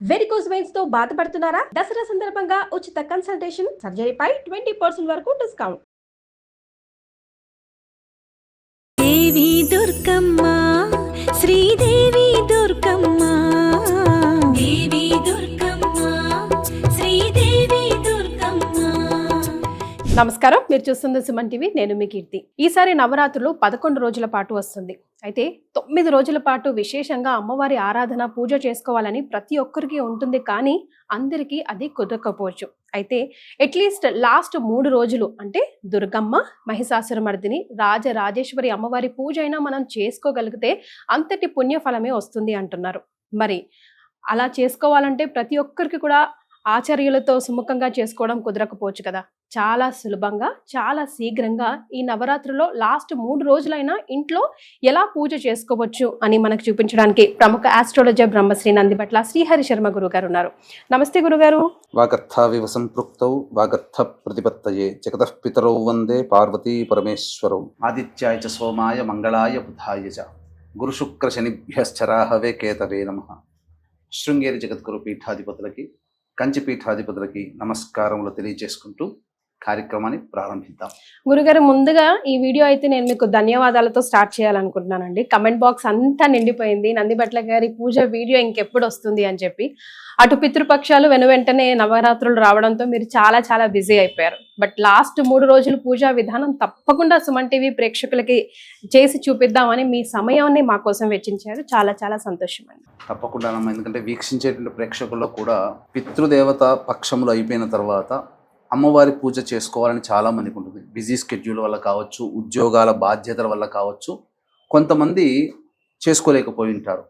Varicose veins తో బాధపడుతున్నారా? దసరా సందర్భంగా ఉచిత కన్సల్టేషన్, సర్జరీపై 20% వరకు డిస్కౌంట్. దేవి దుర్గమ్మ, శ్రీదేవి దుర్గమ్మ, దేవి దుర్గమ్మ, శ్రీదేవి దుర్గమ్మ. నమస్కారం, మీరు చూస్తుంది సుమన్ టీవీ. నేను మీ కీర్తి. ఈసారి నవరాత్రులు 11 రోజుల పాటు వస్తుంది. అయితే 9 రోజుల పాటు విశేషంగా అమ్మవారి ఆరాధన, పూజ చేసుకోవాలని ప్రతి ఒక్కరికి ఉంటుంది. కానీ అందరికీ అది కుదరకపోవచ్చు. అయితే అట్లీస్ట్ లాస్ట్ 3 రోజులు అంటే దుర్గమ్మ, మహిషాసురమర్దిని, రాజరాజేశ్వరి అమ్మవారి పూజ అయినా మనం చేసుకోగలిగితే అంతటి పుణ్యఫలమే వస్తుంది అంటున్నారు. మరి అలా చేసుకోవాలంటే ప్రతి ఒక్కరికి కూడా ఆచార్యులతో సుముఖంగా చేసుకోవడం కుదరకపోవచ్చు కదా. చాలా సులభంగా, చాలా శీఘ్రంగా ఈ నవరాత్రిలో లాస్ట్ 3 రోజులైనా ఇంట్లో ఎలా పూజ చేసుకోవచ్చు అని మనకు చూపించడానికి ప్రముఖ ఆస్ట్రాలజర్ బ్రహ్మశ్రీ నందిబట్ల శ్రీహరి శర్మ గురువు గారు ఉన్నారు. నమస్తే గురుగారు. వాగర్థావివ సంపృక్తౌ వాగర్థ ప్రతిపత్తయే జగతః పితరౌ వందే పార్వతీ పరమేశ్వరౌ. ఆదిత్యాయ చ సోమాయ మంగళాయ బుధాయ చ గురు శుక్ర శనిభ్యశ్చరాహవే కేతవే నమః. శృంగేరి జగద్గురు పీఠాధిపతులకి, కంచి పీఠాధిపతులకి నమస్కారములు తెలియజేసుకుంటూ కార్యక్రమాన్ని ప్రారంభిద్దాం. గురుగారు, ముందుగా ఈ వీడియో అయితే నేను మీకు ధన్యవాదాలతో స్టార్ట్ చేయాలనుకుంటున్నానండి. కమెంట్ బాక్స్ అంతా నిండిపోయింది నందిబట్ల గారి పూజ వీడియో ఇంకెప్పుడు వస్తుంది అని చెప్పి. అటు పితృపక్షాలు వెనువెంటనే నవరాత్రులు రావడంతో మీరు చాలా చాలా బిజీ అయిపోయారు. బట్ లాస్ట్ 3 రోజులు పూజా విధానం తప్పకుండా సుమన్ టీవీ ప్రేక్షకులకి చేసి చూపిద్దామని మీ సమయాన్ని మా కోసం వెచ్చించారు. చాలా చాలా సంతోషం అండి. తప్పకుండా, ఎందుకంటే వీక్షించేటువంటి ప్రేక్షకుల్లో కూడా పితృదేవత పక్షములు అయిపోయిన తర్వాత అమ్మవారి పూజ చేసుకోవాలని చాలా మందికి ఉంటుంది. బిజీ స్కెడ్యూల్ వల్ల కావచ్చు, ఉద్యోగాల బాధ్యతల వల్ల కావచ్చు, కొంతమంది చేసుకోలేకపోయి ఉంటారు.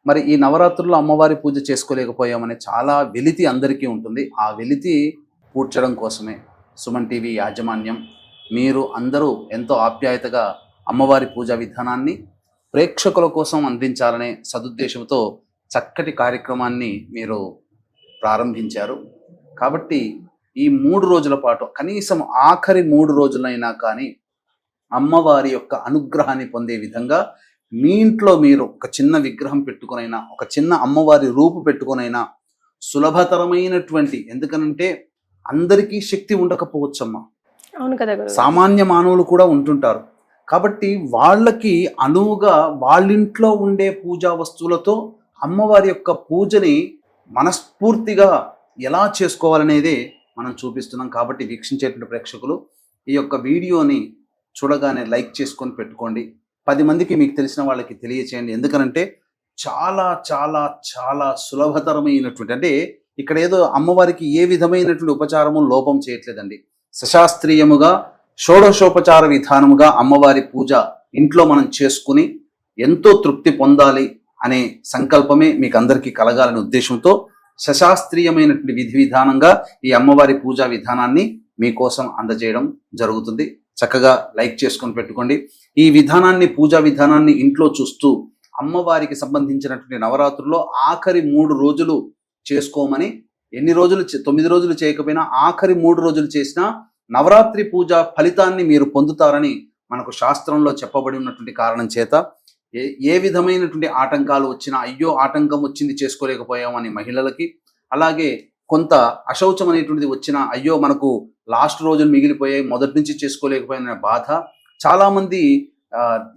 మరి ఈ నవరాత్రుల్లో అమ్మవారి పూజ చేసుకోలేకపోయామనే చాలా వెలితి అందరికీ ఉంటుంది. ఆ వెలితి పూడ్చడం కోసమే సుమన్ టీవీ యాజమాన్యం, మీరు అందరూ ఎంతో ఆప్యాయతగా అమ్మవారి పూజా విధానాన్ని ప్రేక్షకుల కోసం అందించాలనే సదుద్దేశంతో చక్కటి కార్యక్రమాన్ని మీరు ప్రారంభించారు. కాబట్టి ఈ 3 రోజుల పాటు, కనీసం ఆఖరి 3 రోజులైనా కానీ అమ్మవారి యొక్క అనుగ్రహాన్ని పొందే విధంగా మీ ఇంట్లో మీరు ఒక చిన్న విగ్రహం పెట్టుకునైనా, ఒక చిన్న అమ్మవారి రూపు పెట్టుకునైనా, సులభతరమైనటువంటి, ఎందుకనంటే అందరికీ శక్తి ఉండకపోవచ్చమ్మా. అవును కదా, సామాన్య మానవులు కూడా ఉంటుంటారు. కాబట్టి వాళ్ళకి అనువుగా వాళ్ళింట్లో ఉండే పూజా వస్తువులతో అమ్మవారి యొక్క పూజని మనస్ఫూర్తిగా ఎలా చేసుకోవాలనేదే మనం చూపిస్తున్నాం. కాబట్టి వీక్షించేటువంటి ప్రేక్షకులు ఈ యొక్క వీడియోని చూడగానే లైక్ చేసుకొని పెట్టుకోండి. 10 మందికి మీకు తెలిసిన వాళ్ళకి తెలియచేయండి. ఎందుకనంటే చాలా చాలా చాలా సులభతరమైనటువంటి, అంటే ఇక్కడ ఏదో అమ్మవారికి ఏ విధమైనటువంటి ఉపచారము లోపం చేయట్లేదండి. సశాస్త్రీయముగా షోడశోపచార విధానముగా అమ్మవారి పూజ ఇంట్లో మనం చేసుకుని ఎంతో తృప్తి పొందాలి అనే సంకల్పమే మీకు అందరికీ కలగాలనే ఉద్దేశంతో శశాస్త్రీయమైనటువంటి విధి విధానంగా ఈ అమ్మవారి పూజా విధానాన్ని మీకోసం అందజేయడం జరుగుతుంది. చక్కగా లైక్ చేసుకొని పెట్టుకోండి. ఈ విధానాన్ని, పూజా విధానాన్ని ఇంట్లో చూస్తూ అమ్మవారికి సంబంధించినటువంటి నవరాత్రుల్లో ఆఖరి 3 రోజులు చేసుకోమని, ఎన్ని రోజులు 9 రోజులు చేయకపోయినా ఆఖరి 3 రోజులు చేసినా నవరాత్రి పూజ ఫలితాన్ని మీరు పొందుతారని మనకు శాస్త్రంలో చెప్పబడి ఉన్నటువంటి కారణం చేత ఏ విధమైనటువంటి ఆటంకాలు వచ్చినా, అయ్యో ఆటంకం వచ్చింది చేసుకోలేకపోయామని మహిళలకి, అలాగే కొంత అశౌచం అనేటువంటిది వచ్చినా, అయ్యో మనకు లాస్ట్ రోజులు మిగిలిపోయాయి, మొదటి నుంచి చేసుకోలేకపోయామనే బాధ, చాలామంది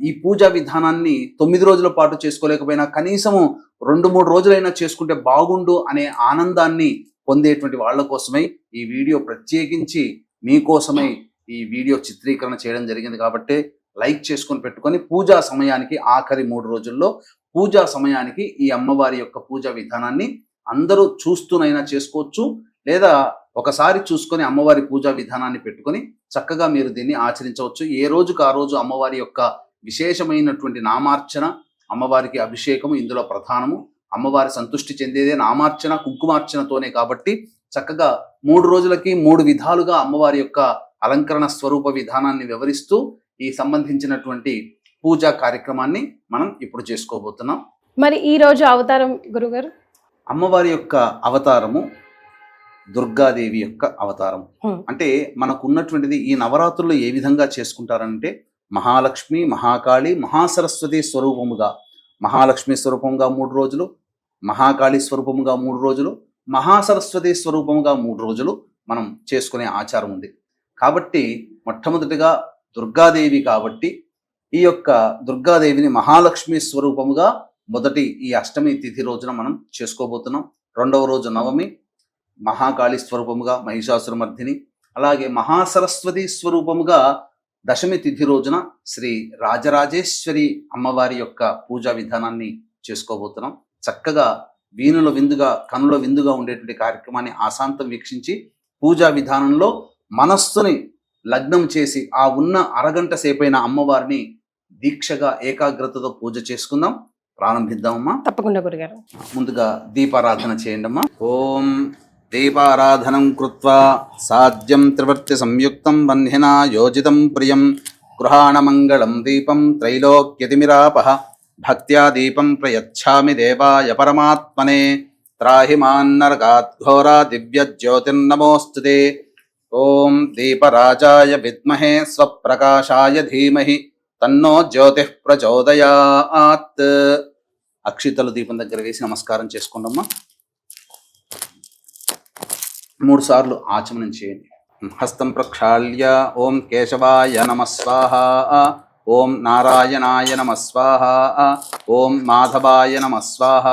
ఈ పూజా విధానాన్ని 9 రోజుల పాటు చేసుకోలేకపోయినా కనీసము 2-3 రోజులైనా చేసుకుంటే బాగుండు అనే ఆనందాన్ని పొందేటువంటి వాళ్ళ కోసమై ఈ వీడియో ప్రత్యేకించి మీకోసమై ఈ వీడియో చిత్రీకరణ చేయడం జరిగింది. కాబట్టి లైక్ చేసుకొని పెట్టుకొని పూజా సమయానికి, ఆఖరి 3 రోజుల్లో పూజా సమయానికి ఈ అమ్మవారి యొక్క పూజా విధానాన్ని అందరూ చూస్తూనైనా చేసుకోవచ్చు, లేదా ఒకసారి చూసుకొని అమ్మవారి పూజా విధానాన్ని పెట్టుకొని చక్కగా మీరు దీన్ని ఆచరించవచ్చు. ఏ రోజుకు ఆ రోజు అమ్మవారి యొక్క విశేషమైనటువంటి నామార్చన, అమ్మవారికి అభిషేకము ఇందులో ప్రధానము. అమ్మవారి సంతృష్టి చెందేదే నామార్చన, కుంకుమార్చనతోనే. కాబట్టి చక్కగా 3 రోజులకి 3 విధాలుగా అమ్మవారి యొక్క అలంకరణ స్వరూప విధానాన్ని వివరిస్తూ ఈ సంబంధించినటువంటి పూజా కార్యక్రమాన్ని మనం ఇప్పుడు చేసుకోబోతున్నాం. మరి ఈ రోజు అవతారం గురుగారు? అమ్మవారి యొక్క అవతారము దుర్గాదేవి యొక్క అవతారం. అంటే మనకు ఉన్నటువంటిది ఈ నవరాత్రులు ఏ విధంగా చేసుకుంటారంటే, మహాలక్ష్మి, మహాకాళి, మహాసరస్వతి స్వరూపముగా, మహాలక్ష్మి స్వరూపంగా 3 రోజులు, మహాకాళి స్వరూపముగా 3 రోజులు, మహాసరస్వతి స్వరూపముగా 3 రోజులు మనం చేసుకునే ఆచారం ఉంది. కాబట్టి మొట్టమొదటిగా దుర్గాదేవి కాబట్టి ఈ యొక్క దుర్గాదేవిని మహాలక్ష్మి స్వరూపముగా మొదటి ఈ అష్టమి తిథి రోజున మనం చేసుకోబోతున్నాం. రెండవ రోజు నవమి మహాకాళి స్వరూపముగా మహిషాసురమర్ధిని, అలాగే మహాసరస్వతి స్వరూపముగా దశమి తిథి రోజున శ్రీ రాజరాజేశ్వరి అమ్మవారి యొక్క పూజా విధానాన్ని చేసుకోబోతున్నాం. చక్కగా వీణుల విందుగా కనుల విందుగా ఉండేటువంటి కార్యక్రమాన్ని ఆశాంతం వీక్షించి పూజా విధానంలో మనస్సుని లగ్నం చేసి ఆ ఉన్న అరగంట సేపైన అమ్మవారిని దీక్షగా ఏకాగ్రతతో పూజ చేసుకుందాం. ప్రారంభిద్దామమ్మా. తప్పకుండా గురుగారు. ముందుగా దీపారాధన చేయండి అమ్మా. ఓం దీపారాధనం కృత్వా సాధ్యం త్రివర్తి సంయుక్తం బంధినా యోజితం ప్రియం గృహాణమంగళం దీపం త్రైలోక్యతిమిరాపః భక్త్యా దీపం ప్రయచ్ఛామి దేవాయ పరమాత్మనే త్రాహి మాన్నరకాత్ ఘోరా దివ్య జ్యోతిర్నమోస్తుతే. ఓం దీపరాజాయ విద్మహే స్వప్రకాశాయ ధీమహి తన్నో జ్యోతిః ప్రచోదయాత్. అక్షితలు దీపం దగ్గర వేసి నమస్కారం చేసుకోండమ్మా. 3 సార్లు ఆచమనం చేయండి. హస్తం ప్రక్షాళ్య ఓం కేశవాయ నమః స్వాహ, ఓం నారాయణాయ నమః స్వాహ, ఓం మాధవాయ నమః స్వాహ,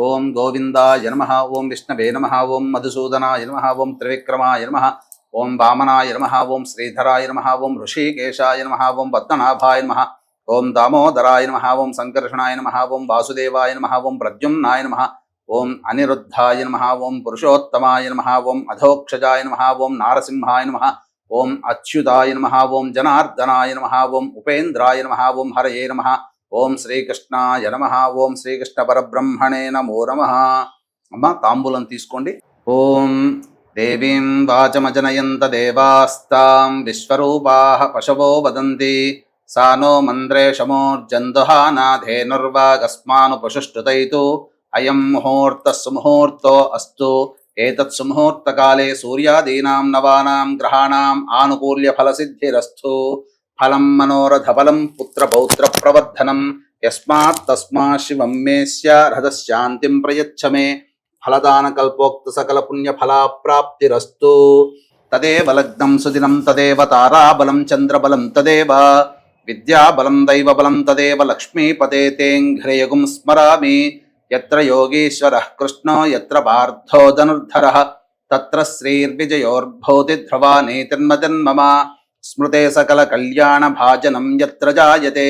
ఓం గోవిందాయ నమః, ఓం విష్ణవే నమః, ఓం మధుసూదనాయ నమః, ఓం త్రివిక్రమాయ నమః, ఓం వామనాయ నమః, ఓం శ్రీధరాయ నమః, ఓం ఋషికేశాయ నమః, ఓం పద్మనాభాయ నమః, ఓం దామోదరాయ నమః, ఓం సంకర్షణాయ నమః, ఓం వాసుదేవాయ నమః, ఓం ప్రద్యుమ్నాయ నమః, ఓం అనిరుద్ధాయ నమః, ఓం పురుషోత్తమాయ నమః, ఓం అధోక్షజాయ నమః, ఓం నారసింహాయ నమః, ఓం అచ్యుతాయ నమః, ఓం జనార్దనాయ నమః, ఓం ఉపేంద్రాయ నమః, ఓం హరయే నమః, ఓం శ్రీకృష్ణాయ నమః, ఓం శ్రీకృష్ణ పరబ్రహ్మణే నమో నమః. అమ్మ తాంబూలం తీసుకోండి. ఓం దేవీం వాచమజనయంత దేవాస్తాం విశ్వరూపాః పశవో వదంతి సా నో మంత్రేషమోర్జందుహానాధేనుర్వాగస్మానుపశుష్టుతైతు అయం ముహూర్తః సుముహూర్తో అస్తు. ఏతత్ సుముహూర్తకాలే సూర్యాదీనాం నవానాం గ్రహాణాం ఆనుకూల్య ఫలసిద్ధిరస్తు. ఫలం మనోరథ ఫలం పుత్ర పౌత్ర ప్రవర్ధనం యస్మాత్ తస్మాత్ శివం మే స్యారథశాంతిం ప్రయచ్చ మే ఫలదాన కల్పోక్త సకల పుణ్య ఫలాప్రాప్తిరస్తు. తదేవ లగ్నం సుదినం తదేవ తారాబలం చంద్రబలం తదేవ విద్యాబలం దైవబలం తదేవ లక్ష్మీపదే తేంఘ్రయగుం స్మరామి. యత్ర యోగీశ్వరః కృష్ణో యత్ర పార్థో ధనుర్ధరః తత్ర శ్రీర్విజయోర్భూతి ధ్రువా నీతిర్మజన్మమ. స్మృతే సకల కళ్యాణ భాజనం యత్ర జాయతే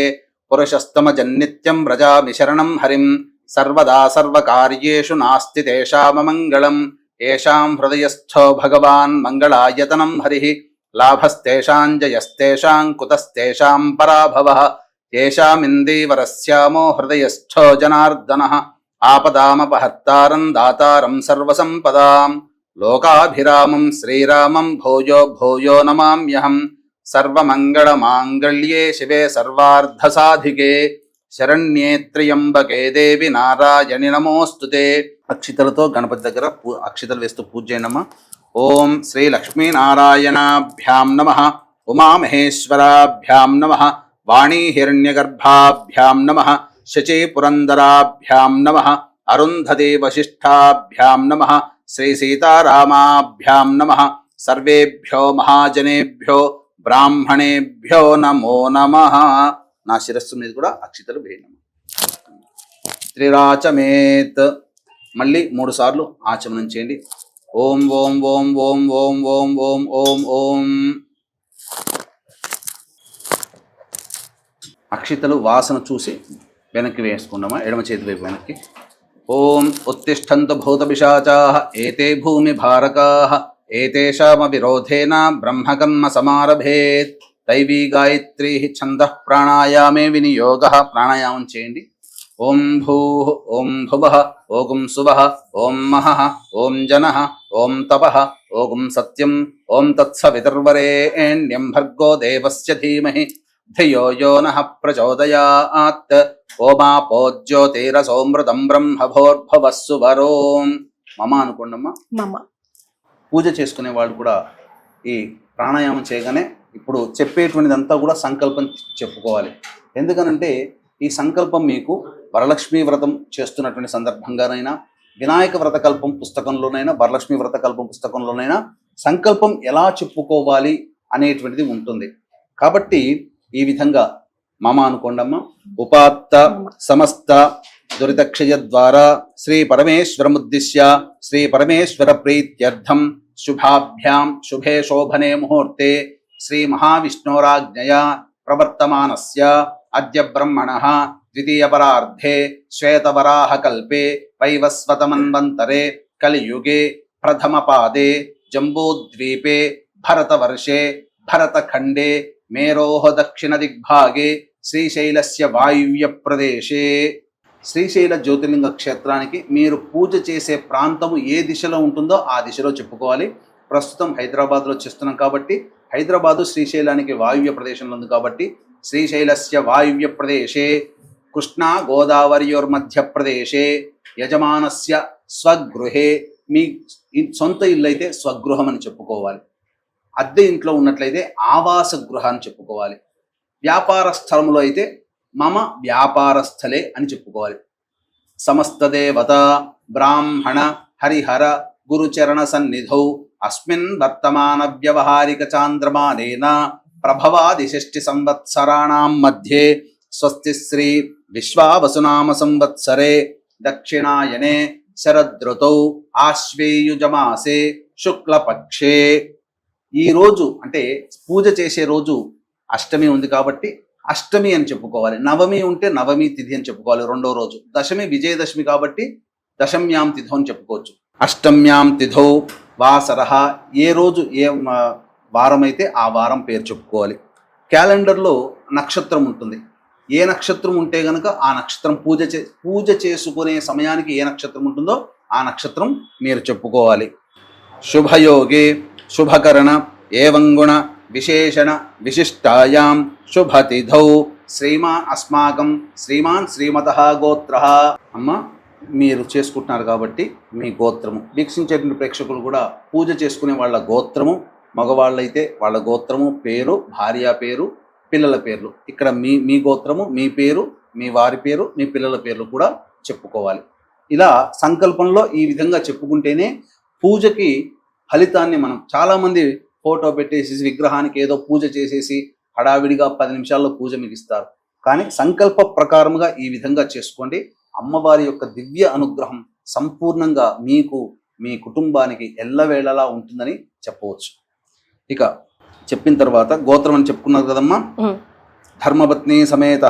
పురుషస్తమజన్నిత్యం వ్రజామి శరణం హరిం. సర్వదా సర్వకార్యేషు నాస్తి తేషామమంగళం. ఏషాం హృదయస్థో భగవాన్ మంగళాయతనం హరిః. లాభస్తేషాం జయస్తేషాం కుతస్తేషాం పరాభవః. ఏషామిందీవరస్యామో హృదయస్థో జనార్దనః. ఆపదామపహర్తారం దాతారం సర్వసంపదాం. లోకాభిరామం శ్రీరామం భూయో భూయో నమామ్యహం. సర్వమంగళమాంగళ్యే శివే సర్వార్థసాధికే శరణ్యే త్ర్యంబకే దేవి నారాయణి నమోస్తుతే. అక్షితలతో గణపతి దగ్గర అక్షితలు వేస్తూ పూజ చేయండమ్మా. ఓం శ్రీ లక్ష్మీనారాయణాభ్యాం నమః, ఉమామహేశ్వరాభ్యాం నమః, వాణీ హిరణ్యగర్భాభ్యాం నమః, శచీ పురందరాభ్యాం నమః, అరుంధతి వశిష్ఠాభ్యాం నమః, శ్రీ సీతారామాభ్యాం నమః. సర్వేభ్యో మహాజనేభ్యో బ్రాహ్మణేభ్యో నమో నమః. నా శిరస్సు మీద కూడా అక్షితలు వేయడం. త్రిరాచమేత్. మళ్ళీ 3 సార్లు ఆచమనం చేయండి. ఓం ఓం ఓం ఓం ఓం ఓం ఓం ఓం ఓం. అక్షితలు వాసన చూసి వెనక్కి వేసుకున్నామా, ఎడమ చేతి వైపు వెనక్కి. ఓం ఉత్తిష్టంతు భూతపిశాచాః ఏతే భూమి భారకాః ఏతేషామ విరోధేన బ్రహ్మకర్మ సమారభేత్. దైవీ గాయత్రీ ఛందః ప్రాణాయామే వినియోగః. ప్రాణాయామం చేయండి. ఓం భూః ఓం భువః ఓం సువః ఓం మహః ఓం జనః ఓం తపః ఓం సత్యం ఓం తత్సవితుర్వరేణ్యం భర్గో దేవస్య ధీమహి ధియో యో నః ప్రచోదయాత్. ఓమాపో జ్యోతిరసోమృతం బ్రహ్మభోర్భవస్సు వరోం. మమ అనుకోండమ్మా. మమ. పూజ చేసుకునే వాళ్ళు కూడా ఈ ప్రాణాయామం చేయగానే ఇప్పుడు చెప్పేటువంటిదంతా కూడా సంకల్పం చెప్పుకోవాలి. ఎందుకనంటే ఈ సంకల్పం మీకు వరలక్ష్మీ వ్రతం చేస్తున్నటువంటి సందర్భంగానైనా, వినాయక వ్రతకల్పం పుస్తకంలోనైనా, వరలక్ష్మీ వ్రతకల్పం పుస్తకంలోనైనా సంకల్పం ఎలా చెప్పుకోవాలి అనేటువంటిది ఉంటుంది. కాబట్టి ఈ విధంగా మమ అనుకోండమ్మ. ఉపాత్త సమస్త దురితక్షయ ద్వారా శ్రీ పరమేశ్వరముద్దిశ్య శ్రీ పరమేశ్వర ప్రీత్యర్థం శుభాభ్యాం శుభే శోభనే ముహూర్తే శ్రీ మహావిష్ణోరాజ్ఞయా ప్రవర్తమానస్య అద్య బ్రహ్మణః ద్వితీయపరార్ధే శ్వేతవరాహకల్పే వైవస్వతమన్వంతరే కలియుగే ప్రథమపాదే జంబూద్వీపే భరతవర్షే భరతఖండే మేరోః దక్షిణ దిగ్భాగే శ్రీశైలస్య వాయువ్య ప్రదేశే. శ్రీశైల జ్యోతిర్లింగ క్షేత్రానికి మీరు పూజ చేసే ప్రాంతము ఏ దిశలో ఉంటుందో ఆ దిశలో చెప్పుకోవాలి. ప్రస్తుతం హైదరాబాద్లో చేస్తున్నాం కాబట్టి హైదరాబాదు శ్రీశైలానికి వాయువ్య ప్రదేశంలో ఉంది కాబట్టి శ్రీశైలస్య వాయువ్య ప్రదేశే కృష్ణా గోదావరియోర్మధ్య ప్రదేశే యజమానస్య స్వగృహే. మీ సొంత ఇల్లు అయితే స్వగృహం అని చెప్పుకోవాలి. అద్దె ఇంట్లో ఉన్నట్లయితే ఆవాస గృహ అని చెప్పుకోవాలి. వ్యాపార స్థలంలో అయితే మమ వ్యాపార స్థలే అని చెప్పుకోవాలి. సమస్త దేవత బ్రాహ్మణ హరిహర గురుచరణ సన్నిధౌ అస్మిన్ వర్తమాన వ్యవహారిక చాంద్రమానేన ప్రభవాది 6 సంవత్సరాణాం మధ్యే స్వస్తి శ్రీ విశ్వావసునామ సంవత్సరే దక్షిణాయనే శరదృతౌ ఆశ్వేయుజమాసే శుక్లపక్షే. ఈ రోజు అంటే పూజ చేసే రోజు అష్టమి ఉంది కాబట్టి అష్టమి అని చెప్పుకోవాలి. నవమి ఉంటే నవమి తిథి అని చెప్పుకోవాలి రెండో రోజు. దశమి విజయదశమి కాబట్టి దశమ్యాం తిథో అని చెప్పుకోవచ్చు. అష్టమ్యాం తిథౌ వాసరః. ఏ రోజు ఏ వారం అయితే ఆ వారం పేరు చెప్పుకోవాలి. క్యాలెండర్లో నక్షత్రం ఉంటుంది. ఏ నక్షత్రం ఉంటే గనక ఆ నక్షత్రం పూజ చేసుకునే సమయానికి ఏ నక్షత్రం ఉంటుందో ఆ నక్షత్రం మీరు చెప్పుకోవాలి. శుభయోగే శుభకరణ ఏవంగుణ విశేషణ విశిష్టాయాం శుభతిథౌ శ్రీమాన్ అస్మాకం శ్రీమాన్ శ్రీమతః గోత్రః. అమ్మ మీరు చేసుకుంటున్నారు కాబట్టి మీ గోత్రము, వీక్షించేటువంటి ప్రేక్షకులు కూడా పూజ చేసుకునే వాళ్ళ గోత్రము, మగవాళ్ళైతే వాళ్ళ గోత్రము, పేరు, భార్య పేరు, పిల్లల పేర్లు. ఇక్కడ మీ గోత్రము, మీ పేరు, మీ వారి పేరు, మీ పిల్లల పేర్లు కూడా చెప్పుకోవాలి. ఇలా సంకల్పంలో ఈ విధంగా చెప్పుకుంటేనే పూజకి ఫలితాన్ని మనం చాలామంది ఫోటో పెట్టేసి విగ్రహానికి ఏదో పూజ చేసేసి హడావిడిగా 10 నిమిషాల్లో పూజ మిగిస్తారు. కానీ సంకల్ప ప్రకారముగా ఈ విధంగా చేసుకోండి. అమ్మవారి యొక్క దివ్య అనుగ్రహం సంపూర్ణంగా మీకు మీ కుటుంబానికి ఎల్లవేళలా ఉంటుందని చెప్పవచ్చు. ఇక చెప్పిన తర్వాత గోత్రం అని చెప్పుకున్నారు కదమ్మా. ధర్మపత్ని సమేత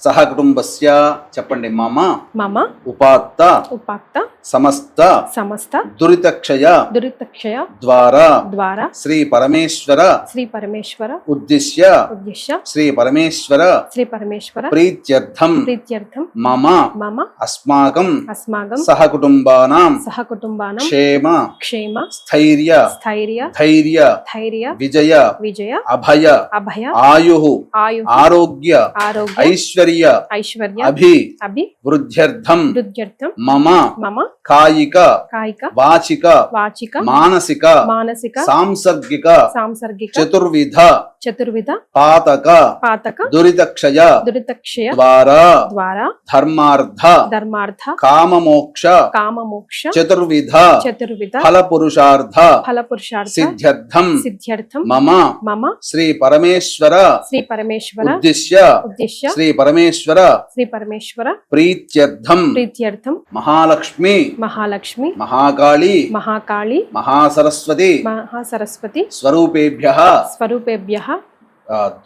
సహ కుటుంబస్య చెప్పండి. మమ మమ ఉపాత్త ఉపాత్త సమస్త సమస్త దురితక్షయ దురితక్షయ ద్వారా ద్వారా శ్రీ పరమేశ్వర శ్రీ పరమేశ్వర ఉద్దిశ్య ఉద్దిశ్య శ్రీ పరమేశ్వర శ్రీ పరమేశ్వర ప్రీత్యర్థం ప్రీత్యర్థం మమ మమ అస్మాకం అస్మాకం సహ కుటుంబానాం సహ కుటుంబానం క్షేమ క్షేమ స్థైర్య స్థైర్య ధైర్య ధైర్య విజయ విజయ అభయ అభయ ఆయు ఆయు ఆరోగ్య ఆరోగ్య ఐశ్వర్య ఐశ్వర్య అభి అభి వృద్ధ్యర్థం వృద్ధ్యర్థం మమ మమ కాయిక కాయిక వాచిక వాచిక మానసిక మానసిక సాంసర్గిక సాంసర్గిక చతుర్విధ చతుర్విధ పాతక పాతక దురితక్షయ దురితక్షయ ద్వారా ద్వారా ధర్మార్థ ధర్మార్థ కామమోక్ష కామమోక్ష చతుర్విధ చతుర్విధ ఫలపురుషార్థ ఫలపురుషార్థ సిద్ధ్యర్థం సిద్ధ్యర్థం మమ మమ శ్రీ పరమేశ్వర శ్రీ పరమేశ్వర ఉద్దిశ్య ఉద్దేశ్య శ్రీ పరమేశ్వర శ్రీ పరమేశ్వర ప్రీత్యర్థం ప్రీత్యర్థం మహాలక్ష్మి మహాలక్ష్మి మహాకాళి మహాకాళి మహాసరస్వతి మహాసరస్వతి స్వరూపేభ్యః స్వరూపేభ్యః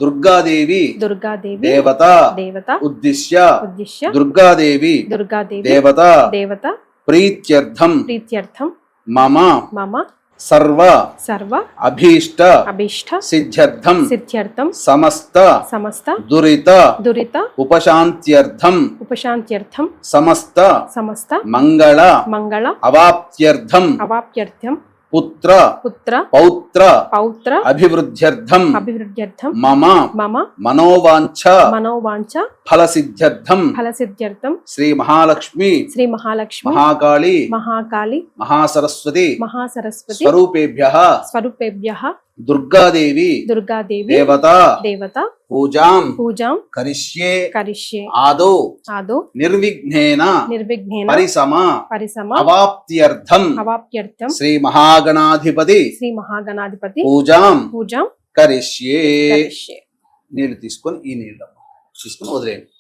దుర్గాదేవి దుర్గాదేవి దేవత దేవత ఉద్దిశ్య ఉద్దిశ్య దుర్గాదేవి దుర్గాదేవి దేవత దేవత ప్రీత్యర్థం ప్రీత్యర్థం మమ మమ సర్వ సర్వ అభీష్ట అభీష్ట సిద్ధ్యర్థం సిద్ధ్యర్థం సమస్త సమస్త దురిత దురిత ఉపశాంత్యర్థం ఉపశాంత్యర్థం సమస్త సమస్త మంగళ మంగళ అవాప్త్యర్థం అవాప్యర్థం పుత్ర పుత్ర పౌత్ర పౌత్ర అభివృద్ధ్యర్థం అభివృద్ధ్యర్థం మమ మమ మనోవాంఛ మనోవాంఛ ఫలసిద్ధ్యర్థం ఫలసిద్ధ్యర్థం శ్రీ మహాలక్ష్మి శ్రీ మహాలక్ష్మి మహాకాళి మహాకాళి మహాసరస్వతి మహాసరస్వతి స్వరూపేభ్యః స్వరూపేభ్యః దుర్గాదేవి దుర్గాదేవి దేవత దేవత పూజాం పూజాం కరిష్యే కరిష్యే ఆదో ఆదో నిర్విఘ్నేన నిర్విఘ్నేన పరిసమ అవాప్త్యర్థం అవాప్త్యర్థం శ్రీ మహాగణాధిపతి శ్రీ మహాగణాధిపతి పూజాం పూజాం కరిష్యే. కరిష్యే. నీళ్లు తీసుకొని ఈ నీళ్ళు తీసుకొని వదిలేయండి.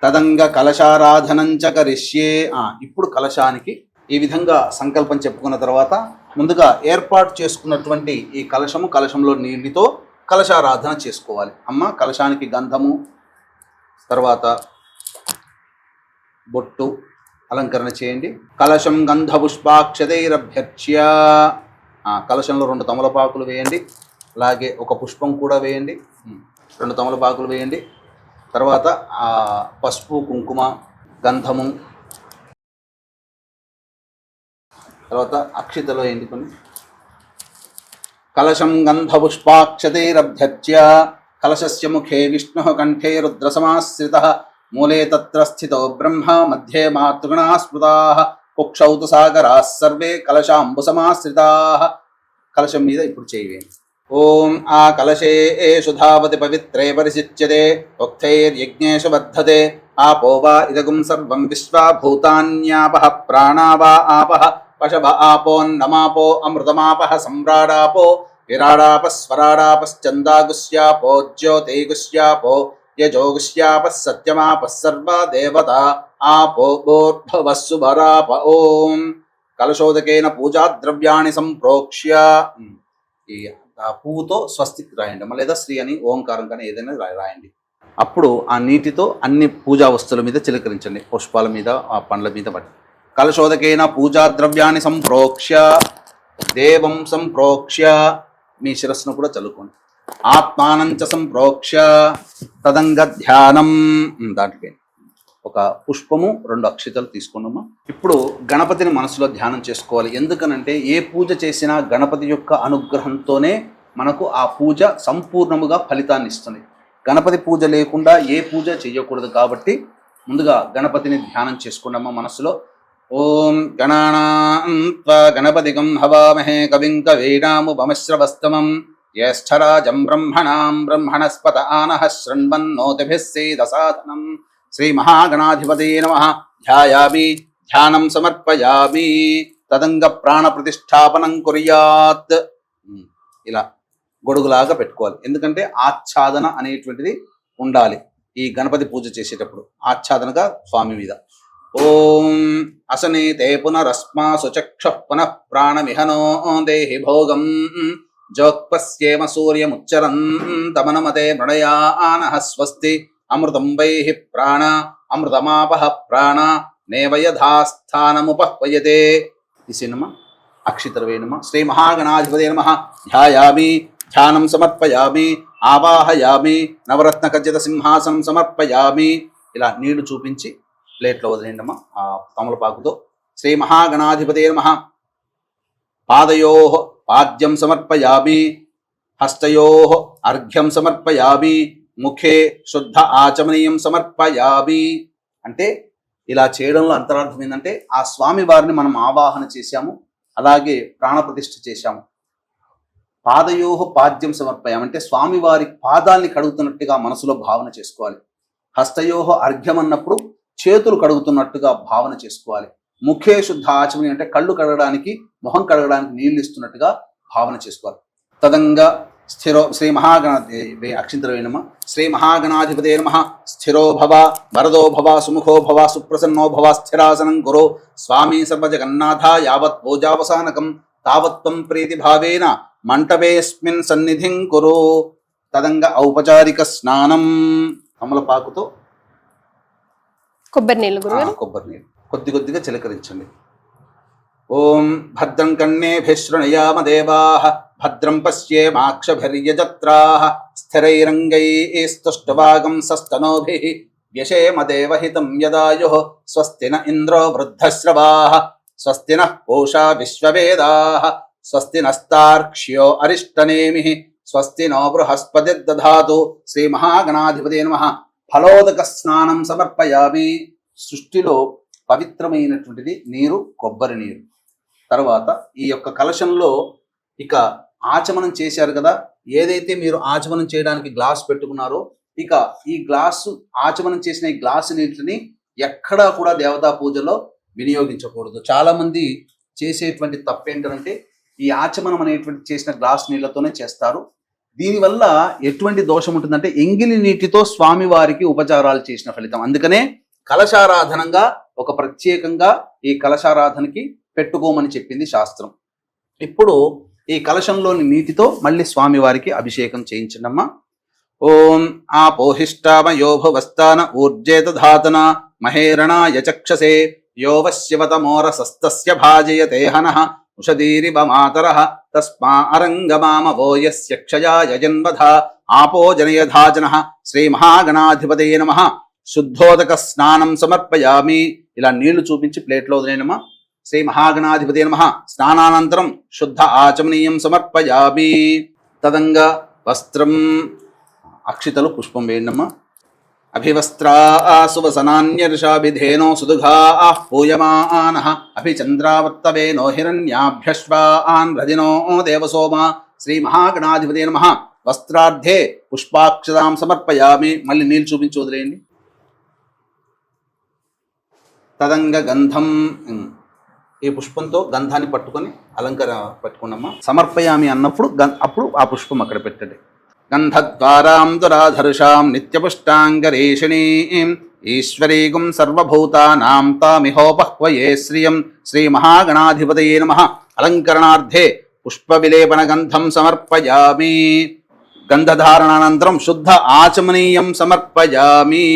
తదంగ కలశారాధనంచ కరిష్యే. ఇప్పుడు కలశానికి ఈ విధంగా సంకల్పం చెప్పుకున్న తర్వాత ముందుగా ఏర్పాటు చేసుకున్నటువంటి ఈ కలశంలో నీటితో కలశారాధన చేసుకోవాలి. అమ్మ కలశానికి గంధము, తర్వాత బొట్టు అలంకరణ చేయండి. కలశం గంధ పుష్పాక్షతైరభ్యర్చ్య. కలశంలో 2 తమలపాకులు వేయండి. అలాగే ఒక పుష్పం కూడా వేయండి. 2 తమలపాకులు వేయండి. తర్వాత పసుపు, కుంకుమ, గంధము, తర్వాత అక్షితలో ఎండుకొని కలశం గంధ పుష్పాక్షతైరభ్యర్చ్య. కలశస్య ముఖే విష్ణుః కంఠే రుద్రసమాశ్రితః మూలే తత్ర స్థితో బ్రహ్మ మధ్యే మాతృగణాః స్మృతాః కుక్షౌ తు సాగరాः సర్వే కలశాంబుసమాశ్రితాః. కలశం మీద ఇప్పుడు చేయవేయండి. ఓం ఆ కలశేషు ధావతి పవిత్రే పరిశిచ్యతే ఉక్తైర్యజ్ఞేషు వర్ధతే ఆపో వా ఇదగుం సర్వం విశ్వా భూతాన్యాపః ప్రాణా వా ఆపః పశవ ఆపోన్నమాపో అమృతమాపః సమ్రాడాపో విరాడాపः స్వరాడాపశ్చందాగుస్యాపో జ్యోతిగుస్యాపో యజోగుస్యాపः సత్యమాపः సర్వా దేవతా ఆపో భోర్భవః సుభరాప. ఓం కలశోదకేన పూజాద్రవ్యాణి సంప్రోక్ష్య. ఈ పువ్వుతో స్వస్తిక్ రాయండి, లేదా శ్రీ అని ఓంకారం కానీ ఏదైనా రాయండి. అప్పుడు ఆ నీటితో అన్ని పూజా వస్తువుల మీద చిలకరించండి, పుష్పాల మీద, ఆ పండ్ల మీద పట్టి. కలశోదకేన పూజాద్రవ్యాన్ని సంప్రోక్ష్య దేవం సంప్రోక్ష్య. మీ శిరస్సును కూడా చల్లుకోండి. ఆత్మానంచ సంప్రోక్ష్య తదంగ ధ్యానం. దాంట్లో ఒక పుష్పము 2 అక్షితలు తీసుకున్నామా. ఇప్పుడు గణపతిని మనసులో ధ్యానం చేసుకోవాలి. ఎందుకనంటే ఏ పూజ చేసినా గణపతి యొక్క అనుగ్రహంతోనే మనకు ఆ పూజ సంపూర్ణముగా ఫలితాన్ని ఇస్తుంది. గణపతి పూజ లేకుండా ఏ పూజ చేయకూడదు. కాబట్టి ముందుగా గణపతిని ధ్యానం చేసుకున్నామా మనసులో. ఓం గణానాం త్వా గణపతిగం హవామహే కవిం కవీనాముపమశ్రవస్తమం జ్యేష్ఠరాజం బ్రహ్మణాం బ్రహ్మణస్పత ఆనః శృణ్వన్నోతిభిः సేదసాదనం. శ్రీ మహాగణాధిపతయే నమః. ధ్యాయామి, ధ్యానం సమర్పయామి. తదంగ ప్రాణ ప్రతిష్టాపనం కుర్యాత్. ఇలా గొడుగులాగా పెట్టుకోవాలి. ఎందుకంటే ఆచ్ఛాదన అనేటువంటిది ఉండాలి ఈ గణపతి పూజ చేసేటప్పుడు, ఆచ్ఛాదనగా స్వామి మీద. ఓం అసనీతే పునరస్మాసు చక్షుః పునః ప్రాణమిహనో దేహి భోగం జోక్పస్యేమ సూర్యముచ్చరం తమనమతే మృణయానః స్వస్తి అమృతం వైహి ప్రాణ అమృతమాపః ప్రాణ నేవయథాస్థానముపహ్వయతే. తీసినమా అక్షితలు వేయనమా. శ్రీ మహాగణాధిపతే నమః. ధ్యాయామి, ధ్యానం సమర్పయామి, ఆవాహయామి, నవరత్న ఖచ్చిత సింహాసనం సమర్పయామి. ఇలా నీళ్లు చూపించి ప్లేట్లో వదిలేండమ్మా ఆ తమలపాకుతో. శ్రీ మహాగణాధిపతే నమః. పాదయోః పాద్యం సమర్పయామి, హస్తయోః అర్ఘ్యం సమర్పయామి, ముఖే శుద్ధ ఆచమనీయం సమర్పయామి. అంటే ఇలా చేయడంలో అంతరార్థం ఏంటంటే ఆ స్వామి వారిని మనం ఆవాహన చేశాము, అలాగే ప్రాణప్రతిష్ఠ చేశాము. పాదయోః పాద్యం సమర్పయామి అంటే స్వామివారి పాదాల్ని కడుగుతున్నట్టుగా మనసులో భావన చేసుకోవాలి. హస్తయోః అర్ఘ్యం అన్నప్పుడు చేతులు కడుగుతున్నట్టుగా భావన చేసుకోవాలి. ముఖే శుద్ధ ఆచమని అంటే కళ్ళు కడగడానికి, మొహం కడగడానికి నీళ్లు ఇస్తున్నట్టుగా భావన చేసుకోవాలి. తదంగా స్థిరో శ్రీ మహాగణాధిపతి అక్షింతరవేణమ. శ్రీ మహాగణాధిపతే నమః. స్థిరో భవ, వరదో భవ, సుముఖో భవ, సుప్రసన్నో భవ, స్థిరాసనం గురో. స్వామి సర్వజగన్నాథ యావత్ పూజావసానకం తావత్వం ప్రీతిభావేన మంటపేస్మిన్ సన్నిధిం కురు. తదంగ ఔపచారిక స్నానం. కమలపాకుతో కొబ్బరి నీళ్ళు గురుగారు. కొబ్బరి నీళ్ళు కొద్ది కొద్దిగా చిలకరించండి. ఓం భద్రం కర్ణేభిః శృణుయామ దేవాః భద్రం పశ్యేమాక్షభిర్యజత్రాః స్థిరైరంగైస్తుష్టవాగం సస్తనోభిః వ్యశేమ దేవహితం యదాయుః స్వస్తి న ఇంద్రో వృద్ధశ్రవాః స్వస్తి నః పూషా విశ్వవేదాః స్వస్తి నస్తార్క్ష్యో అరిష్టనేమిః స్వస్తి నో బృహస్పతిర్దధాతు. శ్రీ మహాగణాధిపతే నమః. ఫలోదక స్నానం సమర్పయామి. సృష్టిలో పవిత్రమైనటువంటిది నీరు, కొబ్బరి నీరు. తర్వాత ఈ యొక్క కలశంలో ఇక ఆచమనం చేశారు కదా, ఏదైతే మీరు ఆచమనం చేయడానికి గ్లాస్ పెట్టుకున్నారో ఇక ఈ గ్లాసు ఆచమనం చేసిన ఈ గ్లాసు నీటిని ఎక్కడా కూడా దేవతా పూజలో వినియోగించకూడదు. చాలా మంది చేసేటువంటి తప్పు ఏంటంటే ఈ ఆచమనం అనేటువంటి చేసిన గ్లాస్ నీళ్లతోనే చేస్తారు. దీనివల్ల ఎటువంటి దోషం ఉంటుందంటే ఎంగిలి నీటితో స్వామివారికి ఉపచారాలు చేసిన ఫలితం. అందుకనే కలశారాధనంగా ఒక ప్రత్యేకంగా ఈ కలశారాధనకి పెట్టుకోమని చెప్పింది శాస్త్రం. ఇప్పుడు ఈ కలశంలోని నీటితో మళ్ళీ స్వామివారికి అభిషేకం చేయించండమ్మా. ఓం ఆపోహిష్టామయోభువస్తాన ఊర్జేత ధాతన మహేరణాయ చక్షసే యోవశివతమోరసస్తస్య భాజయతే హనః ఉషదీరివ మాతరః తస్మా అరంగమామవో యస్య క్షయాయ జన్మధ ఆపో జనయధాజనః శ్రీ మహాగణాధిపతయే నమః. శుద్ధోదక స్నానం సమర్పయామి. ఇలా నీళ్లు చూపించి ప్లేట్లో వదిలేనమ్మా. శ్రీ మహాగణాధిపతయే నమః. స్నానానంతరం శుద్ధ ఆచమనీయం సమర్పయామి. తదంగా వస్త్రం అక్షితలు పుష్పం వేయండమ్మా. అభివస్త్రా సువసనాన్యర్షాభిధేనో సుదుఘాః పూయమానః అభిచంద్రావర్తవేనో హిరణ్యాభ్యశ్వాన్ రజినో దేవసోమ. శ్రీ మహాగణాధిపతయే నమః. వస్త్రార్థే పుష్పాక్షతాం సమర్పయామి. మళ్ళీ నీళ్ళు చూపించి వదిలేయండి. తదంగ గంధం, ఈ పుష్పంతో గంధాన్ని పట్టుకొని పట్టుకున్నమ్మా. సమర్పయామి అన్నప్పుడు అప్పుడు ఆ పుష్పం అక్కడ పెట్టండి. గంధద్వారాం దురాధర్షాం నిత్యపుష్టాంగరేషిణీం ఈశ్వరీగుం సర్వభూతానాం తామిహోపహ్వయే శ్రియం. శ్రీ మహాగణాధిపతయే నమః. అలంకరణార్థే పుష్పవిలేపన గంధం సమర్పయామి. గంధధారణానంతరం శుద్ధ ఆచమనీయం సమర్పయామి.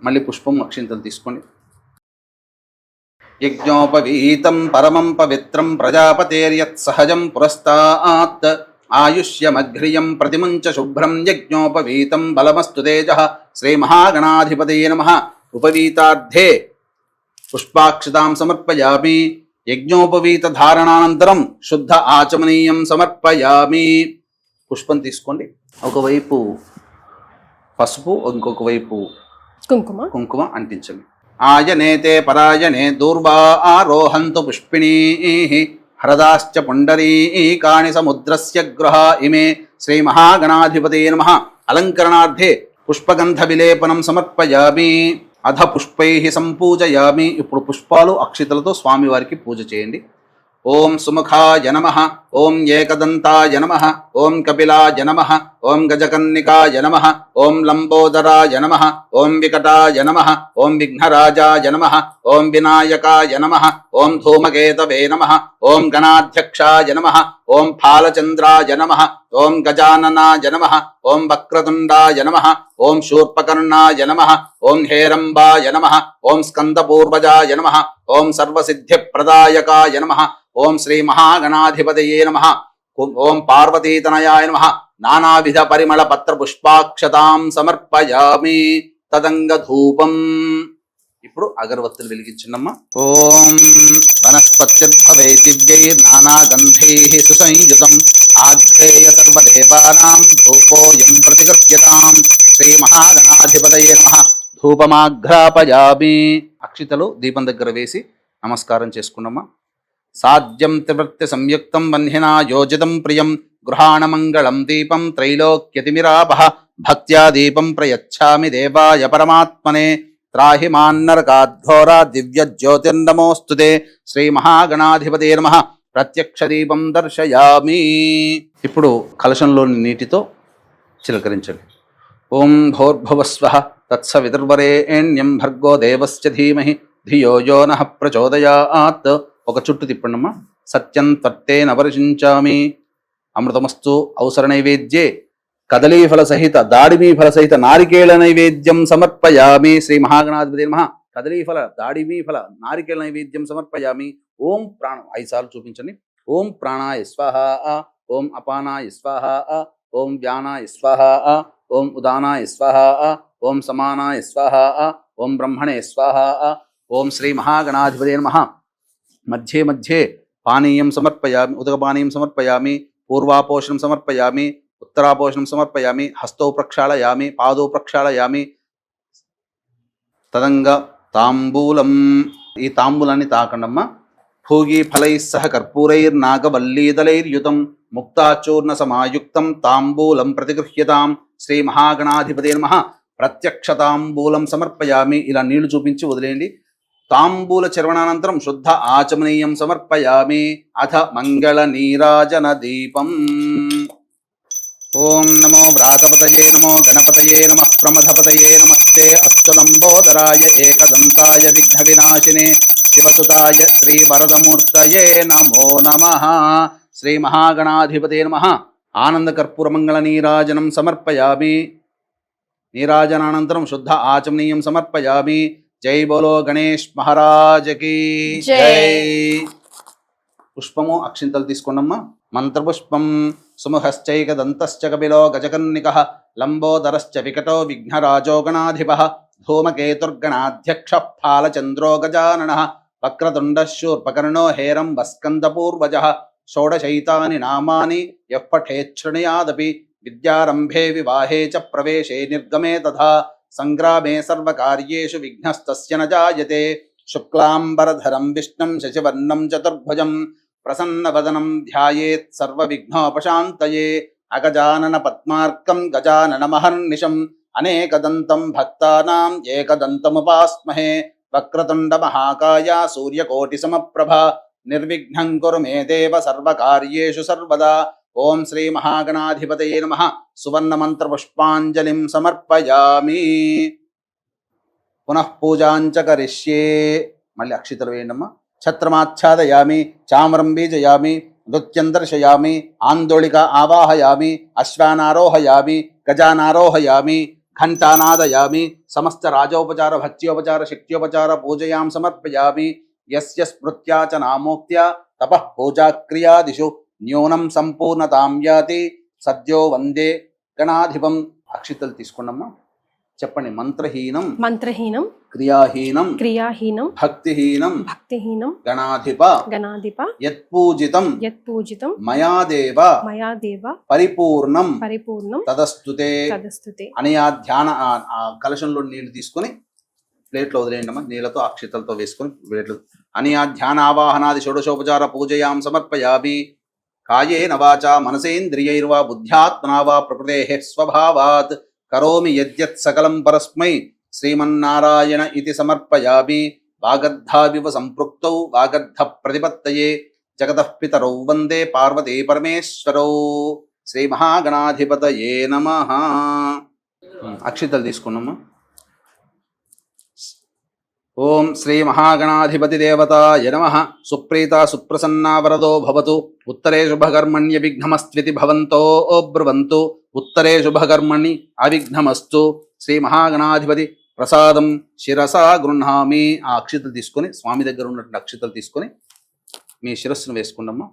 మళ్ళీ పుష్పం అక్షింతలు తీసుకోండి. యజ్ఞోపవీతం పరమం పవిత్రం ప్రజాపతేర్యత్ సహజం పురస్తాత్ ఆయుష్యమఘ్రియం ప్రతిముంచ శుభ్రం యజ్ఞోపవీతం బలమస్తు తేజః. శ్రీ మహాగణాధిపతయే నమః. ఉపవీతార్థే పుష్పాక్షతాం సమర్పయామి. యజ్ఞోపవీత ధారణానంతరం శుద్ధ ఆచమనీయం సమర్పయామి. పుష్పం తీసుకోండి. ఒకవైపు పసుపు, ఇంకొక వైపు కుంకుమ అంటించండి. ఆయనేతే పరాయణే దూర్వా ఆరోహంతు పుష్పిణీః హ్రదాశ్చ పుండరీకాని సముద్రస్య గృహ ఇమే. శ్రీ మహాగణాధిపతయే నమః. అలంకరణార్థే పుష్పగంధ విలేపనం సమర్పయామి. అధ పుష్పైః సంపూజయామి. ఇప్పుడు పుష్పాలు అక్షితలతో స్వామివారికి పూజ చేయండి. ఓం సుముఖాయ నమః. ఓం ఏకదంతాయ నమః. ఓం కపిలాయ నమః. ఓం గజకన్నికాయ నమః. ఓం లంబోదరాయ నమః. ఓం వికటాయ నమః. ఓం విఘ్నరాజాయ నమః. ఓం వినాయకాయ నమః. ఓం ధూమకేతవే నమః. ఓం గణాధ్యక్షాయ నమః. ఓం ఫాలచంద్రాయ నమః. ఓం గజాననాయ నమః. ఓం వక్రతుండాయ నమః. ఓం శూర్పకర్ణాయ నమః. ఓం హేరంబాయ నమః. ఓం స్కందపూర్వజాయ నమః. ఓం సర్వసిద్ధిప్రదాయకాయ నమః. ఓం శ్రీ మహాగణాధిపతయే నమః. ఓం పార్వతీతనయాయ నమః. నానావిధ పరిమళ పత్ర పుష్పాక్షతాం సమర్పయామి. తదంగ ధూపం. ఇప్పుడు అగరవత్తులు వెలిగించున్నమ్మా. ఓం వనస్పత్యుద్భవే దివ్యైర్నానాగంధైః సుసంయుతం ఆఘ్రేయ సర్వదేవానాం ధూపోయం ప్రతిగృహ్యతాం. శ్రీ మహాగణాధిపతయే నమః. ధూపమాఘ్రాపయామి. అక్షితలు దీపం దగ్గర వేసి నమస్కారం చేసుకున్నమ్మా. సాధ్యం త్రివృత్తి సంయుక్తం వన్హినా యోజితం ప్రియం గృహాణమంగళం దీపం త్రైలోక్యతిమిరాపః. భక్త్యా దీపం ప్రయచ్ఛామి దేవాయ పరమాత్మనే. త్రాహి మాన్నరకాద్ఘోరా దివ్య జ్యోతిర్నమోస్తుతే. శ్రీ మహాగణాధిపతయే నమః. ప్రత్యక్ష దీపం దర్శయామి. ఇప్పుడు కలశంలోని నీటితో చిలకరించండి. ఓం భోర్భువస్వః తత్సవితుర్వరేణ్యం భర్గో దేవస్య ధీమహి ధియో యో నః ప్రచోదయాత్. ఒక చుట్టు తిప్పండమ్మా. సత్యం త్వత్తేన వర్షించామి. అమృతమస్తు. అవసర నైవేద్యే కదలీఫల సహిత దాడిమీ ఫల సహిత నారికేళ నైవేద్యం సమర్పయామి. శ్రీ మహాగణాధిపతయే నమః. కదలీఫల దాడిమీ ఫల నారికేళ నైవేద్యం సమర్పయామి. ఓం ప్రాణం 5 సార్లు చూపించండి. ఓం ప్రాణాయ స్వాహ. ఓం అపానాయ స్వాహ. ఓం వ్యానాయ స్వాహ. ఓం ఉదానాయ స్వాహ. ఓం సమానాయ స్వాహ. ఓం బ్రహ్మణే స్వాహ. ఓం శ్రీ మహాగణాధిపతయే నమః. మధ్యే మధ్యే పానీయం సమర్పయామి. ఉదకపానీయం సమర్పయామి. పూర్వాపోషణం సమర్పయామి. ఉత్తరాపోషణం సమర్పయామి. హస్తౌ ప్రక్షాళయామి. పాదౌ ప్రక్షాళయామి. తదంగా తాంబూలం. ఈ తాంబూలాన్ని తాకండమ్మా. భోగి ఫలైः సహ కర్పూరైర్నాగవల్లీదలైర్యుతం ముక్తాచూర్ణ సమాయుక్తం తాంబూలం ప్రతిగృహ్యతాం. శ్రీ మహాగణాధిపతే నమః. ప్రత్యక్ష తాంబూలం సమర్పయామి. ఇలా నీళ్లు చూపించి వదిలేయండి. తాంబూల చర్వణానంతరం శుద్ధ ఆచమనీయం సమర్పయామి. అథ మంగళ నీరాజన దీపం. ఓం నమో వ్రాతపతయే నమో గణపతయే నమః ప్రమథపతయే నమస్తే అస్తు లంబోదరాయ ఏకదంతాయ విఘ్న వినాశినే శివసుతాయ శ్రీ వరదమూర్తయే నమో నమః. శ్రీ మహాగణాధిపతే నమః. ఆనంద కర్పూర మంగళ నీరాజనం సమర్పయామి. నీరాజనానంతరం శుద్ధ ఆచమనీయం సమర్పయామి. జై బోలో గణేష్ మహారాజకి జై. జై. పుష్పము అక్షింతలు తీసుకోండమ్మా. మంత్రపుష్పం. సుముఖశ్చైకదంతశ్చ కపిలో గజకర్ణికః లంబోదరశ్చ వికటో విఘ్నరాజో గణాధిపః ధూమకేతుర్గణాధ్యక్షః ఫాలచంద్రో గజాననః వక్రతుండః శూర్పకర్ణో హేరంబస్కందపూర్వజः షోడశైతాని నామాని యః పఠేత్ శృణుయాదపి విద్యారంభే వివాహే చ ప్రవేశే నిర్గమే తథా సంగ్రామే సర్వకార్యేషు విఘ్నస్తస్య న జాయతే. శుక్లాంబరధరం విష్ణుం శశివర్ణం చతుర్భుజం ప్రసన్నవదనం ధ్యాయేత్ సర్వవిఘ్నోపశాంతయే. అగజానన పద్మార్కం గజాననమహర్నిశం అనేకదంతం భక్తానాం ఏకదంతముపాస్మహే. వక్రతుండ మహాకాయ సూర్యకోటి సమప్రభ నిర్విఘ్నం కురు మే దేవ సర్వకార్యేషు సర్వదా. ఓం శ్రీ మహాగణాధిపతయే నమః. సువర్ణ మంత్ర పుష్పాంజలిం సమర్పయామి. పునః పూజాంచ కరిష్యే. మళ్ళీ అక్షితలు వేయండమ్మా. ఛత్రమాచ్ఛాదయామి. చామరం బీజయామి. నృత్యం దర్శయామి. ఆందోళిక ఆవాహయామి. అశ్వానారోహయామి. గజానారోహయామి. ఘంటానాదయామి. సమస్త రాజోపచార భక్త్యోపచార శక్త్యోపచార పూజయాం సమర్పయామి. యస్య స్మృత్యా చ నామోక్త్యా తపః పూజాక్రియాదిషు న్యూనం సంపూర్ణతాం యాతి సద్యో వందే గణాధిపం. అక్షితలు తీసుకోండమ్మా. చెప్పండి. మంత్రహీనం మంత్రహీనం క్రియాహీనం క్రియాహీనం భక్తిహీనం భక్తిహీనం గణాధిప గణాధిప యత్పూజితం యత్పూజితం మయా దేవ మయా దేవ పరిపూర్ణం పరిపూర్ణం తదస్తుతే. తదస్తుతే. అని ఆ ధ్యాన ఆ కలశంలో నీళ్లు తీసుకొని ప్లేట్లో వదిలేయండి అమ్మా. నీళ్లతో అక్షితలతో వేసుకొని ప్లేట్లు అని ఆ ధ్యాన ఆవాహనాది షోడశోపచార పూజయాం సమర్పయామి. కాయేన వాచా మనసేంద్రియైర్వా బుద్ధ్యాత్మనా వా ప్రకృతేః స్వభావాత్ కరోమి యద్యత్ సకలం పరస్మై శ్రీమన్నారాయణ ఇతి సమర్పయామి. వాగర్ధావివ సంపృక్తౌ వాగర్ధ ప్రతిపత్తయే జగతః పితరౌ వందే పార్వతీ పరమేశ్వరౌ. శ్రీ మహాగణాధిపతయే నమః. అక్షితలు తీసుకున్నామా. ఓం శ్రీ మహాగణాధిపతి దేవతాయ నమః. సుప్రీత సుప్రసన్నా వరదో భవతు. ఉత్తరే శుభకర్మణ్య విఘ్నమస్త్వితి భవంతో బ్రువంతు. ఉత్తరే శుభకర్మణి అవిఘ్నమస్తు. శ్రీ మహాగణాధిపతి ప్రసాదం శిరసా గృహామి. ఆ అక్షితలు తీసుకొని స్వామి దగ్గర ఉన్నటువంటి అక్షితలు తీసుకొని మీ శిరస్సును వేసుకున్నామ్మా.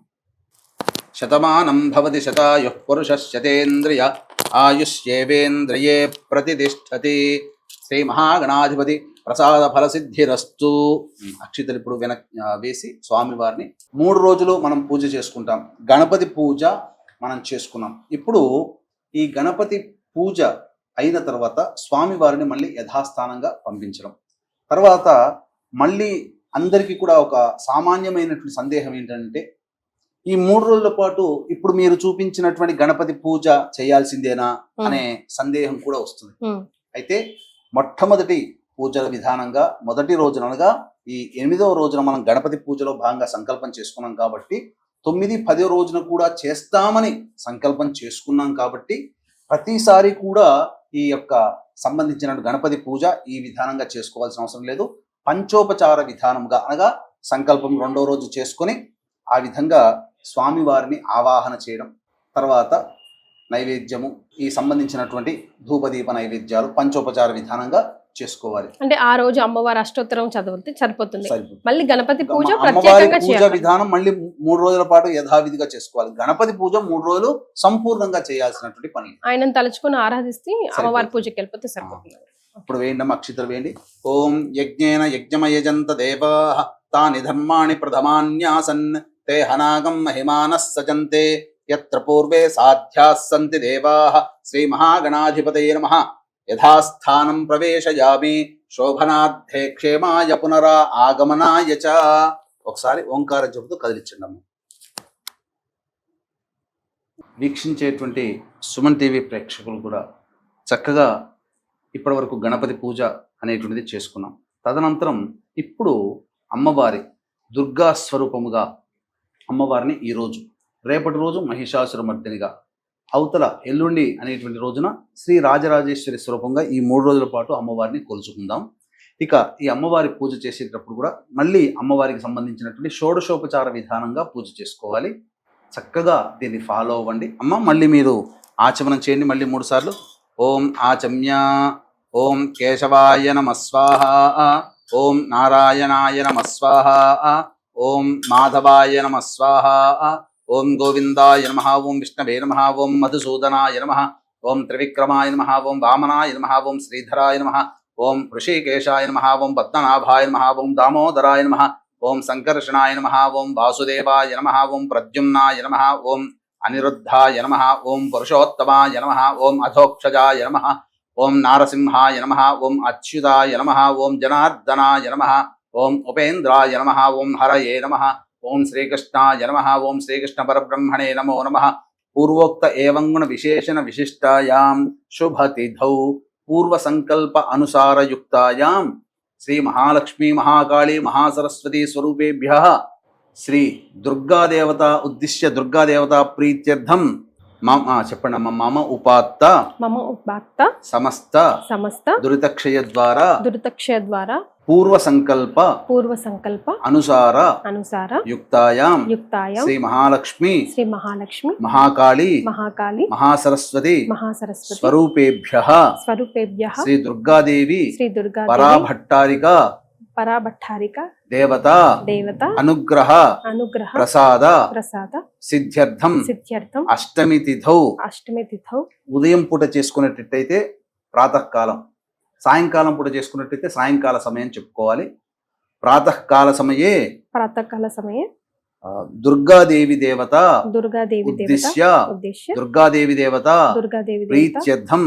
శతమానం భవతి శతాయుః పురుషः శతేంద్రియ ఆయుష్యేవేంద్రియే ప్రతిష్టతి. శ్రీ మహాగణాధిపతి ప్రసాద ఫలసిద్ధిరస్తు. అక్షితలు ఇప్పుడు వేసి స్వామివారిని 3 రోజులు మనం పూజ చేసుకుంటాం. గణపతి పూజ మనం చేసుకున్నాం. ఇప్పుడు ఈ గణపతి పూజ అయిన తర్వాత స్వామివారిని మళ్ళీ యథాస్థానంగా పంపించడం. తర్వాత మళ్ళీ అందరికీ కూడా ఒక సామాన్యమైనటువంటి సందేహం ఏంటంటే ఈ 3 రోజుల పాటు ఇప్పుడు మీరు చూపించినటువంటి గణపతి పూజ చేయాల్సిందేనా అనే సందేహం కూడా వస్తుంది. అయితే మొట్టమొదటి పూజల విధానంగా మొదటి రోజున అనగా ఈ 8వ రోజున మనం గణపతి పూజలో భాగంగా సంకల్పం చేసుకున్నాం కాబట్టి 9, 10 రోజున కూడా చేస్తామని సంకల్పం చేసుకున్నాం కాబట్టి ప్రతిసారి కూడా ఈ యొక్క సంబంధించిన గణపతి పూజ ఈ విధానంగా చేసుకోవాల్సిన అవసరం లేదు. పంచోపచార విధానంగా అనగా సంకల్పం 2వ రోజు చేసుకొని ఆ విధంగా స్వామివారిని ఆవాహన చేయడం, తర్వాత నైవేద్యము ఈ సంబంధించినటువంటి ధూపదీప నైవేద్యాలు పంచోపచార విధానంగా చేసుకోవాలి. అంటే ఆ రోజు అమ్మవారి అష్టోత్తరం చదివితే సరిపోతుంది. మళ్ళీ గణపతి పూజ అమ్మవారి ప్రత్యేకంగా పూజ చేయాలి. విధానం మళ్ళీ 3 రోజుల పాటు యథావిధిగా చేసుకోవాలి. గణపతి పూజ 3 రోజులు సంపూర్ణంగా చేయాల్సినటువంటి పని. ఆయనను తలుచుకుని ఆరాధిస్తే అమ్మవారి పూజకి వెళ్ళిపోతే సరిపోతుంది. ఇప్పుడు వేయండి అక్షితలు వేయండి. ఓం యజ్ఞేన యజ్ఞమయజంత దేవాః తాని ధర్మాణి ప్రథమాన్యాసన్ తే హనాగం మహిమానః సజంతే యత్ర పూర్వే సాధ్యాః సంతి దేవాః. శ్రీ మహాగణాధిపతయే నమః. యథాస్థానం ప్రవేశయామి శోభనార్థే క్షేమాయ పునరా ఆగమనాయ చ. ఒకసారి ఓంకార జపంతో కదిలించండి అమ్మ. వీక్షించేటువంటి సుమన్ టీవీ ప్రేక్షకులు కూడా చక్కగా ఇప్పటివరకు గణపతి పూజ అనేటువంటిది చేసుకున్నాం. తదనంతరం ఇప్పుడు అమ్మవారి దుర్గా స్వరూపముగా అమ్మవారిని ఈరోజు, రేపటి రోజు మహిషాసురమర్దినిగా, అవతల ఎల్లుండి అనేటువంటి రోజున శ్రీ రాజరాజేశ్వరి స్వరూపంగా ఈ 3 రోజుల పాటు అమ్మవారిని కొలుచుకుందాం. ఇక ఈ అమ్మవారి పూజ చేసేటప్పుడు కూడా మళ్ళీ అమ్మవారికి సంబంధించినటువంటి షోడశోపచార విధానంగా పూజ చేసుకోవాలి. చక్కగా దీన్ని ఫాలో అవ్వండి అమ్మ. మళ్ళీ మీరు ఆచమనం చేయండి మళ్ళీ 3 సార్లు. ఓం ఆచమ్య, ఓం కేశవాయ నమ స్వాహ, ఓం నారాయణాయ నమ స్వాహ, ఓం మాధవాయ నమ స్వాహ, ఓం గోవిందాయ నమ, ఓం విష్ణవే నమ, ఓం మధుసూదనాయ నమ, ఓం త్రివిక్రమాయ నమ, ఓం వామనాయ నమ, ఓం శ్రీధరాయ నమ, ఓం ఋషికేశాయ నమ, ఓం పద్మనాభాయ నమ, ఓం దామోదరాయ నమ, ఓం సంకర్షణాయ నమ, ఓం వాసుదేవాయ నమ, ఓం ప్రద్యుమ్నాయ నమ, ఓం అనిరుద్ధాయ నమ, ఓం పురుషోత్తమాయ నమ, ఓం అధోక్షజాయ నమ, ఓం నారసింహాయ నమ, ఓం అచ్యుతాయ నమ, ఓం జనార్దనాయ నమ, ఓం ఉపేంద్రాయ నమ, ఓం హరయే నమ, ఓం శ్రీకృష్ణాయ నమ, ఓం శ్రీకృష్ణ పరబ్రహ్మణే నమో నమ. పూర్వోక్త ఏవం గుణ విశేషణ విశిష్టాయాం శుభతిథౌ పూర్వ సంకల్ప అనుసారయుక్తాయాం శ్రీ మహాలక్ష్మీ మహాకాళీ మహాసరస్వతి స్వరూపేభ్యః శ్రీ దుర్గాదేవత ఉద్దిశ్య దుర్గాదేవత ప్రీత్యర్థం చెప్పండి అమ్మ. మమ ఉపాత్త సమస్త దురితక్షయ ద్వారా పూర్వ సంకల్ప అనుసార యుక్తాయాం శ్రీ మహాలక్ష్మి మహాకాళీ మహాసరస్వతి స్వరూపేభ్యః శ్రీ దుర్గాదేవి పరాభట్టారిక దేవత అనుగ్రహ ప్రసాద సిద్ధ్యర్థం అష్టమి తిథౌ ఉదయం పూట చేసుకునేటట్టయితే ప్రాతకాలం, సాయంకాలం పూట చేసుకున్నట్టయితే సాయంకాల సమయం చెప్పుకోవాలి. ప్రాతకాల సమయే దుర్గాదేవి దేవత ఉద్దిశ్య దుర్గాదేవి దేవత ప్రీత్యర్థం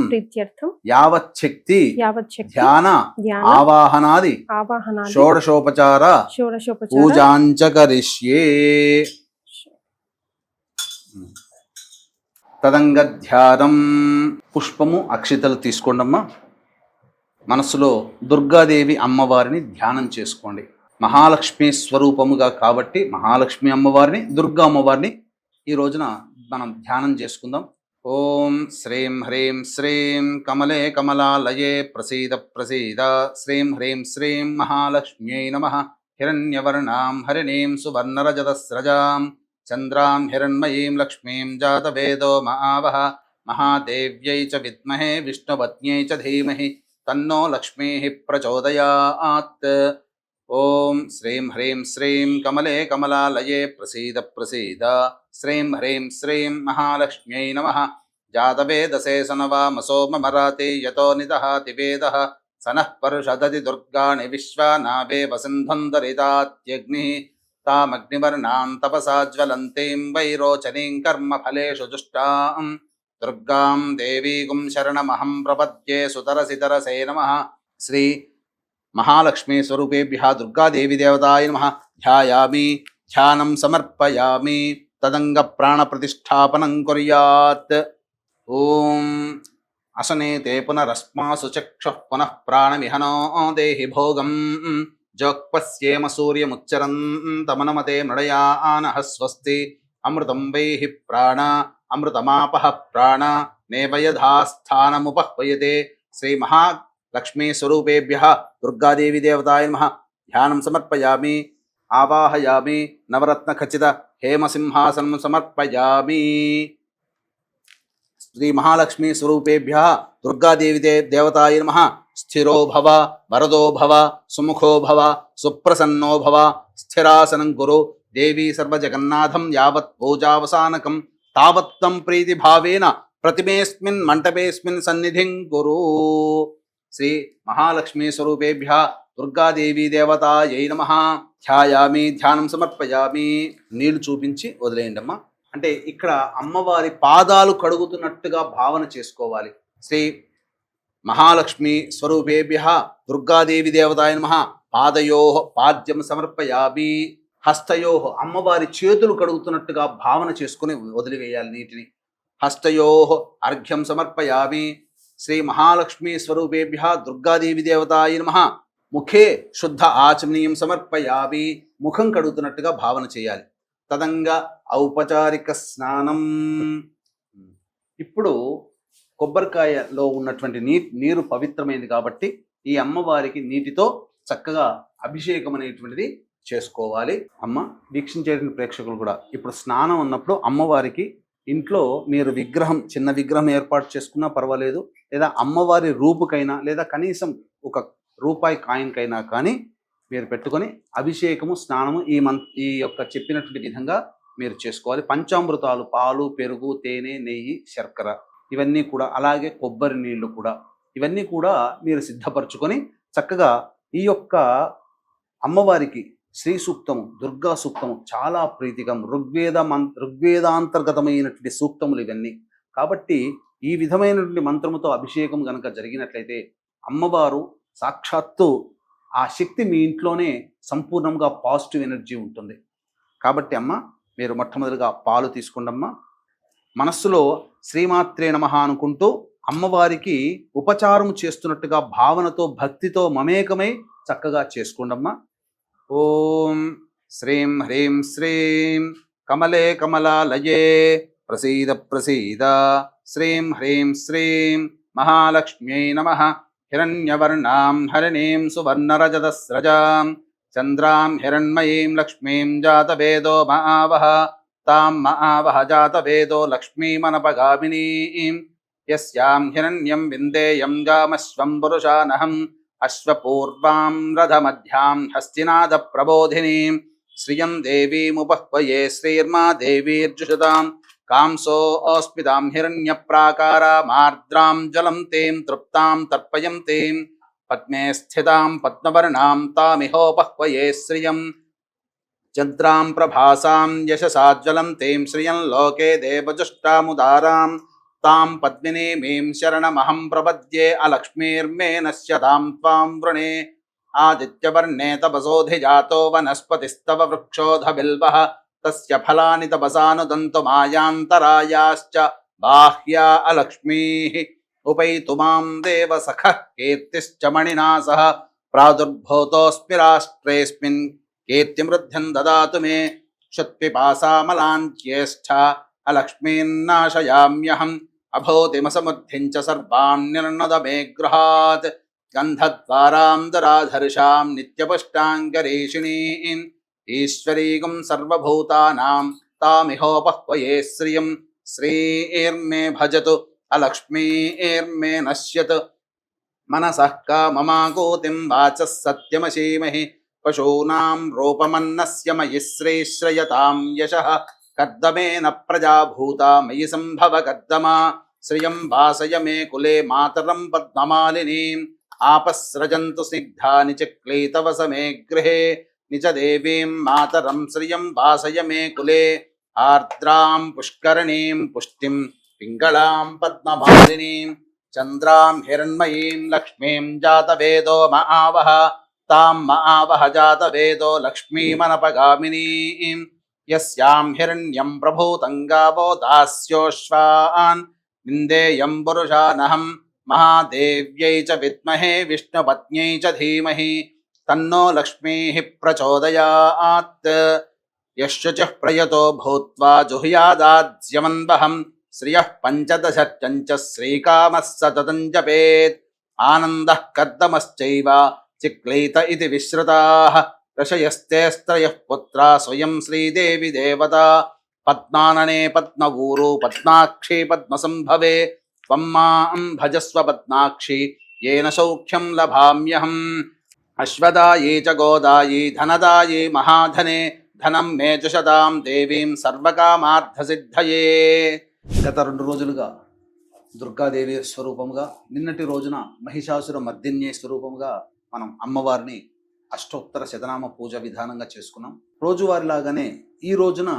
యావచ్చక్తి ధ్యాన ఆవాహనాది షోడశోపచార పూజాంచ కరిష్యే. తదంగధ్యానం పుష్పము అక్షితలు తీసుకోండమ్మా. మనసులో దుర్గాదేవి అమ్మవారిని ధ్యానం చేసుకోండి. మహాలక్ష్మి స్వరూపముగా కాబట్టి మహాలక్ష్మి అమ్మవారిని, దుర్గా అమ్మవారిని ఈ రోజున మనం ధ్యానం చేసుకుందాం. ఓం శ్రీం హ్రీం శ్రీం కమలే కమలాలయే ప్రసీద ప్రసీద శ్రీం హ్రీం శ్రీం మహాలక్ష్మ్యై నమః. హిరణ్యవర్ణాం హరిణీం సువర్ణరజతస్రజాం చంద్రాం హిరణ్మయీం లక్ష్మీం జాతవేదో మహావహ. మహాదేవ్యై చ విద్మహే విష్ణుపత్న్యై చ ధీమహి తన్నో లక్ష్మీః ప్రచోదయాత్. ఓం శ్రీం హ్రీం శ్రీం కమలే కమలాలయే ప్రసీద ప్రసీద శ్రీం హ్రీం శ్రీం మహాలక్ష్మ్యై నమః. జాతవేదసే సనవామసో మమరాతి యతో నిదహాతి వేదః సనః పరుషదతి దుర్గాణి విశ్వానావేవ సింధుందరితాత్యగ్నిః. తామగ్నివర్ణాం తపసా జ్వలంతీం వైరోచనీం కర్మఫలేషు జుష్టాం దుర్గాం దేవీగుం శరణమహం ప్రపద్యే సుతరసితరసే నమః. శ్రీ మహాలక్ష్మీ స్వరూపేభ్యః దుర్గాదేవి దేవతాయ నమః. ధ్యాయామి, ధ్యానం సమర్పయామి. తదంగ ప్రాణ ప్రతిష్టాపనం కుర్యాత్. ఓం అసనే తే పునరస్మాసు చక్షుః పునః ప్రాణమిహనో దేహి భోగం. జోక్పస్యేమ సూర్యముచ్చరంతమనమతే మృడయానః స్వస్తి. అమృతం వైహి ప్రాణ అమృతమాపః ప్రాణ నేవయధాస్థానముపహ్వయతే. శ్రీ మహాలక్ష్మీ స్వరూపేభ్యః దుర్గాదేవి దేవతాయ నమః. ధ్యానం సమర్పయామి, ఆవాహయామి. నవరత్న ఖచ్చిత హేమసింహాసనం సమర్పయామి. శ్రీ మహాలక్ష్మీ స్వరూపేభ్యః దుర్గాదేవి దేవతాయ నమః. స్థిరో భవ, వరదో భవ, సుముఖో భవ, సుప్రసన్నో భవ. స్థిరాసనం కురు. దేవీ సర్వజగన్నాథం యావత్ పూజావసానకం తావత్తం ప్రీతిభావేన ప్రతిమేస్మిన్ మంటపేస్మిన్ సన్నిధిం కురు. శ్రీ మహాలక్ష్మీ స్వరూపేభ్యః దుర్గాదేవీ దేవతాయై నమః. ధ్యాయామి, ధ్యానం సమర్పయామి. నీళ్లు చూపించి వదిలేయండి అమ్మా. అంటే ఇక్కడ అమ్మవారి పాదాలు కడుగుతున్నట్టుగా భావన చేసుకోవాలి. శ్రీ మహాలక్ష్మీ స్వరూపేభ్యః దుర్గాదేవి దేవతాయ నమః. పాదయోః పాద్యం సమర్పయామి. హస్తయో అమ్మవారి చేతులు కడుగుతున్నట్టుగా భావన చేసుకుని వదిలివేయాలి నీటిని. హస్తయో అర్ఘ్యం సమర్పయామి శ్రీ మహాలక్ష్మీ స్వరూపేభ్య దుర్గాదేవి దేవతాయ నమః. ముఖే శుద్ధ ఆచమనీయం సమర్పయామి, ముఖం కడుగుతున్నట్టుగా భావన చేయాలి. తదంగా ఔపచారిక స్నానం. ఇప్పుడు కొబ్బరికాయలో ఉన్నటువంటి నీరు పవిత్రమైనది కాబట్టి ఈ అమ్మవారికి నీటితో చక్కగా అభిషేకం అనేటువంటిది చేసుకోవాలి. అమ్మ వీక్షించేటువంటి ప్రేక్షకులు కూడా ఇప్పుడు స్నానం ఉన్నప్పుడు అమ్మవారికి ఇంట్లో మీరు విగ్రహం, చిన్న విగ్రహం ఏర్పాటు చేసుకున్నా పర్వాలేదు, లేదా అమ్మవారి రూపుకైనా లేదా కనీసం ఒక రూపాయి కాయిన్కైనా కానీ మీరు పెట్టుకొని అభిషేకము స్నానము ఈ యొక్క చెప్పినటువంటి విధంగా మీరు చేసుకోవాలి. పంచామృతాలు, పాలు, పెరుగు, తేనె, నెయ్యి, శర్కర ఇవన్నీ కూడా, అలాగే కొబ్బరి నీళ్లు కూడా, ఇవన్నీ కూడా మీరు సిద్ధపరచుకొని చక్కగా ఈ యొక్క అమ్మవారికి శ్రీ సూక్తము, దుర్గా సూక్తము చాలా ప్రీతికం, ఋగ్వేదాంతర్గతమైనటువంటి సూక్తములు ఇవన్నీ. కాబట్టి ఈ విధమైనటువంటి మంత్రముతో అభిషేకం గనక జరిగినట్లయితే అమ్మవారు సాక్షాత్తు ఆ శక్తి మీ ఇంట్లోనే సంపూర్ణంగా పాజిటివ్ ఎనర్జీ ఉంటుంది. కాబట్టి అమ్మ మీరు మొట్టమొదటిగా పాలు తీసుకోండమ్మా. మనస్సులో శ్రీమాత్రే నమః అనుకుంటూ అమ్మవారికి ఉపచారం చేస్తున్నట్టుగా భావనతో, భక్తితో మమేకమై చక్కగా చేసుకోండమ్మా. ఓం శ్రీం హ్రీం శ్రీం కమలే కమలాలయే ప్రసీద ప్రసీద శ్రీం హ్రీం శ్రీం మహాలక్ష్మ్యై నమః. హిరణ్యవర్ణాం హరిణీం సువర్ణరజతస్రజాం చంద్రాం హిరణ్మయీం లక్ష్మీం జాతవేదో మహావహ తాం మహావహ జాతవేదో లక్ష్మీమనపగామినీం. యస్యాం హిరణ్యం విందేయం జామశ్వం పురుషానహం అశ్వపూర్వాం రథమధ్యాం హస్తినాద ప్రబోధినీం. శ్రియం దేవీముపహ్వయే శ్రీర్మా దేవీర్జుషతాం కాంసో ఓస్మితాం హిరణ్యప్రాకారామార్ద్రాం జలం తేం తృప్తాం తర్పయం తేం పద్మే స్థితాం పద్మవర్ణాం తామిహోపహ్వయే శ్రియం చంద్రాం ప్రభాసాం యశసాజ్వలం తేం శ్రియం లోకే దేవజుష్టాముదారాం తాం పద్మినీమీం శరణమహం ప్రపద్యే అలక్ష్మీర్మే నశ్యతాం త్వాం వృణే. ఆదిత్యవర్ణే తపసోధిజాతో వనస్పతిస్తవ వృక్షోధ బిల్వః తస్య ఫలాని తపసానుదంతు మాయాంతరాయాశ్చ బాహ్యా అలక్ష్మీః. ఉపైతు మాం దేవ సఖః కీర్తిశ్చ మణినా సహ ప్రాదుర్భూతోऽస్మి రాష్ట్రేऽస్మిన్ కీర్తిమృద్ధ్యం దదాతు మే. క్షుత్పిపాసామలాంత్యేష్ఠ అలక్ష్మీన్నాశయామ్యహం అభూతిమసమృద్ధిం చ సర్వాన్ నిర్ణద మే గృహాత్. గంధద్వారాం దరాధర్షాం నిత్యపుష్టాంగరీషిణీం ఈశ్వరీగం సర్వభూతానాం తామిహోపహ్వయే శ్రియం. శ్రీర్మే భజతు అలక్ష్మీర్మే నశ్యత్. మనసః కామమాకూతిం వాచः సత్యమశీమహి పశూనాం రూపమన్నస్య మయి శ్రీశ్రయతాం యశః. కర్దమేన ప్రజాభూతా మయి సంభవ కర్దమా. శ్రియం వాసయ మే కులే మాతరం పద్మమాలినీం. ఆపస్రజంతు స్నిగ్ధాని చక్లీతవస మే గృహే నిజ దేవీం మాతరం శ్రియం వాసయ మే కులే. ఆర్ద్రాం పుష్కరణీం పుష్టిం పింగళాం పద్మమాలినీం చంద్రాం హిరణ్మయీం లక్ష్మీం జాతవేదో మహావహ తాం మహావహ జాతవేదో లక్ష్మీమనపగామినీం. యస్యాం హిరణ్యం ప్రభూతం గావో దాస్యోశ్వాన్ విందేయం పురుషానహం మహాదేవ్యై చ విద్మహే విష్ణుపత్న్యై చ ధీమహి తన్నో లక్ష్మీః ప్రచోదయాత్. యశ్శుచిః ప్రయతో భూత్వా జుహ్యాదాజ్యమన్వహం శ్రియః పంచదశర్చంచ శ్రీకామः సతతం జపేత్. ఆనందః కర్దమశ్చైవ చిక్లీత ఇతి విశ్రుతాః. ఋషయస్తేస్త్రయః పుత్రా స్వయం శ్రీదేవి దేవతా. పద్మాననే పద్మవూరు పద్మాక్షి పద్మసంభవే. త్వం మాం భజస్వ పద్మాక్షి येन సౌఖ్యం లభామ్యహం. అశ్వదాయే చ గోదాయే ధనదాయే మహాధనే ధనం మే జుషతాం దేవీం సర్వకామార్థసిద్ధయే. గత 2 రోజులుగా దుర్గాదేవి స్వరూపంగా, నిన్నటి రోజున మహిషాసుర మర్దిన్యే స్వరూపంగా మనం అమ్మవారిని అష్టోత్తర శతనామ పూజ విధానంగా చేసుకున్నాం. రోజువారిలాగానే ఈ రోజున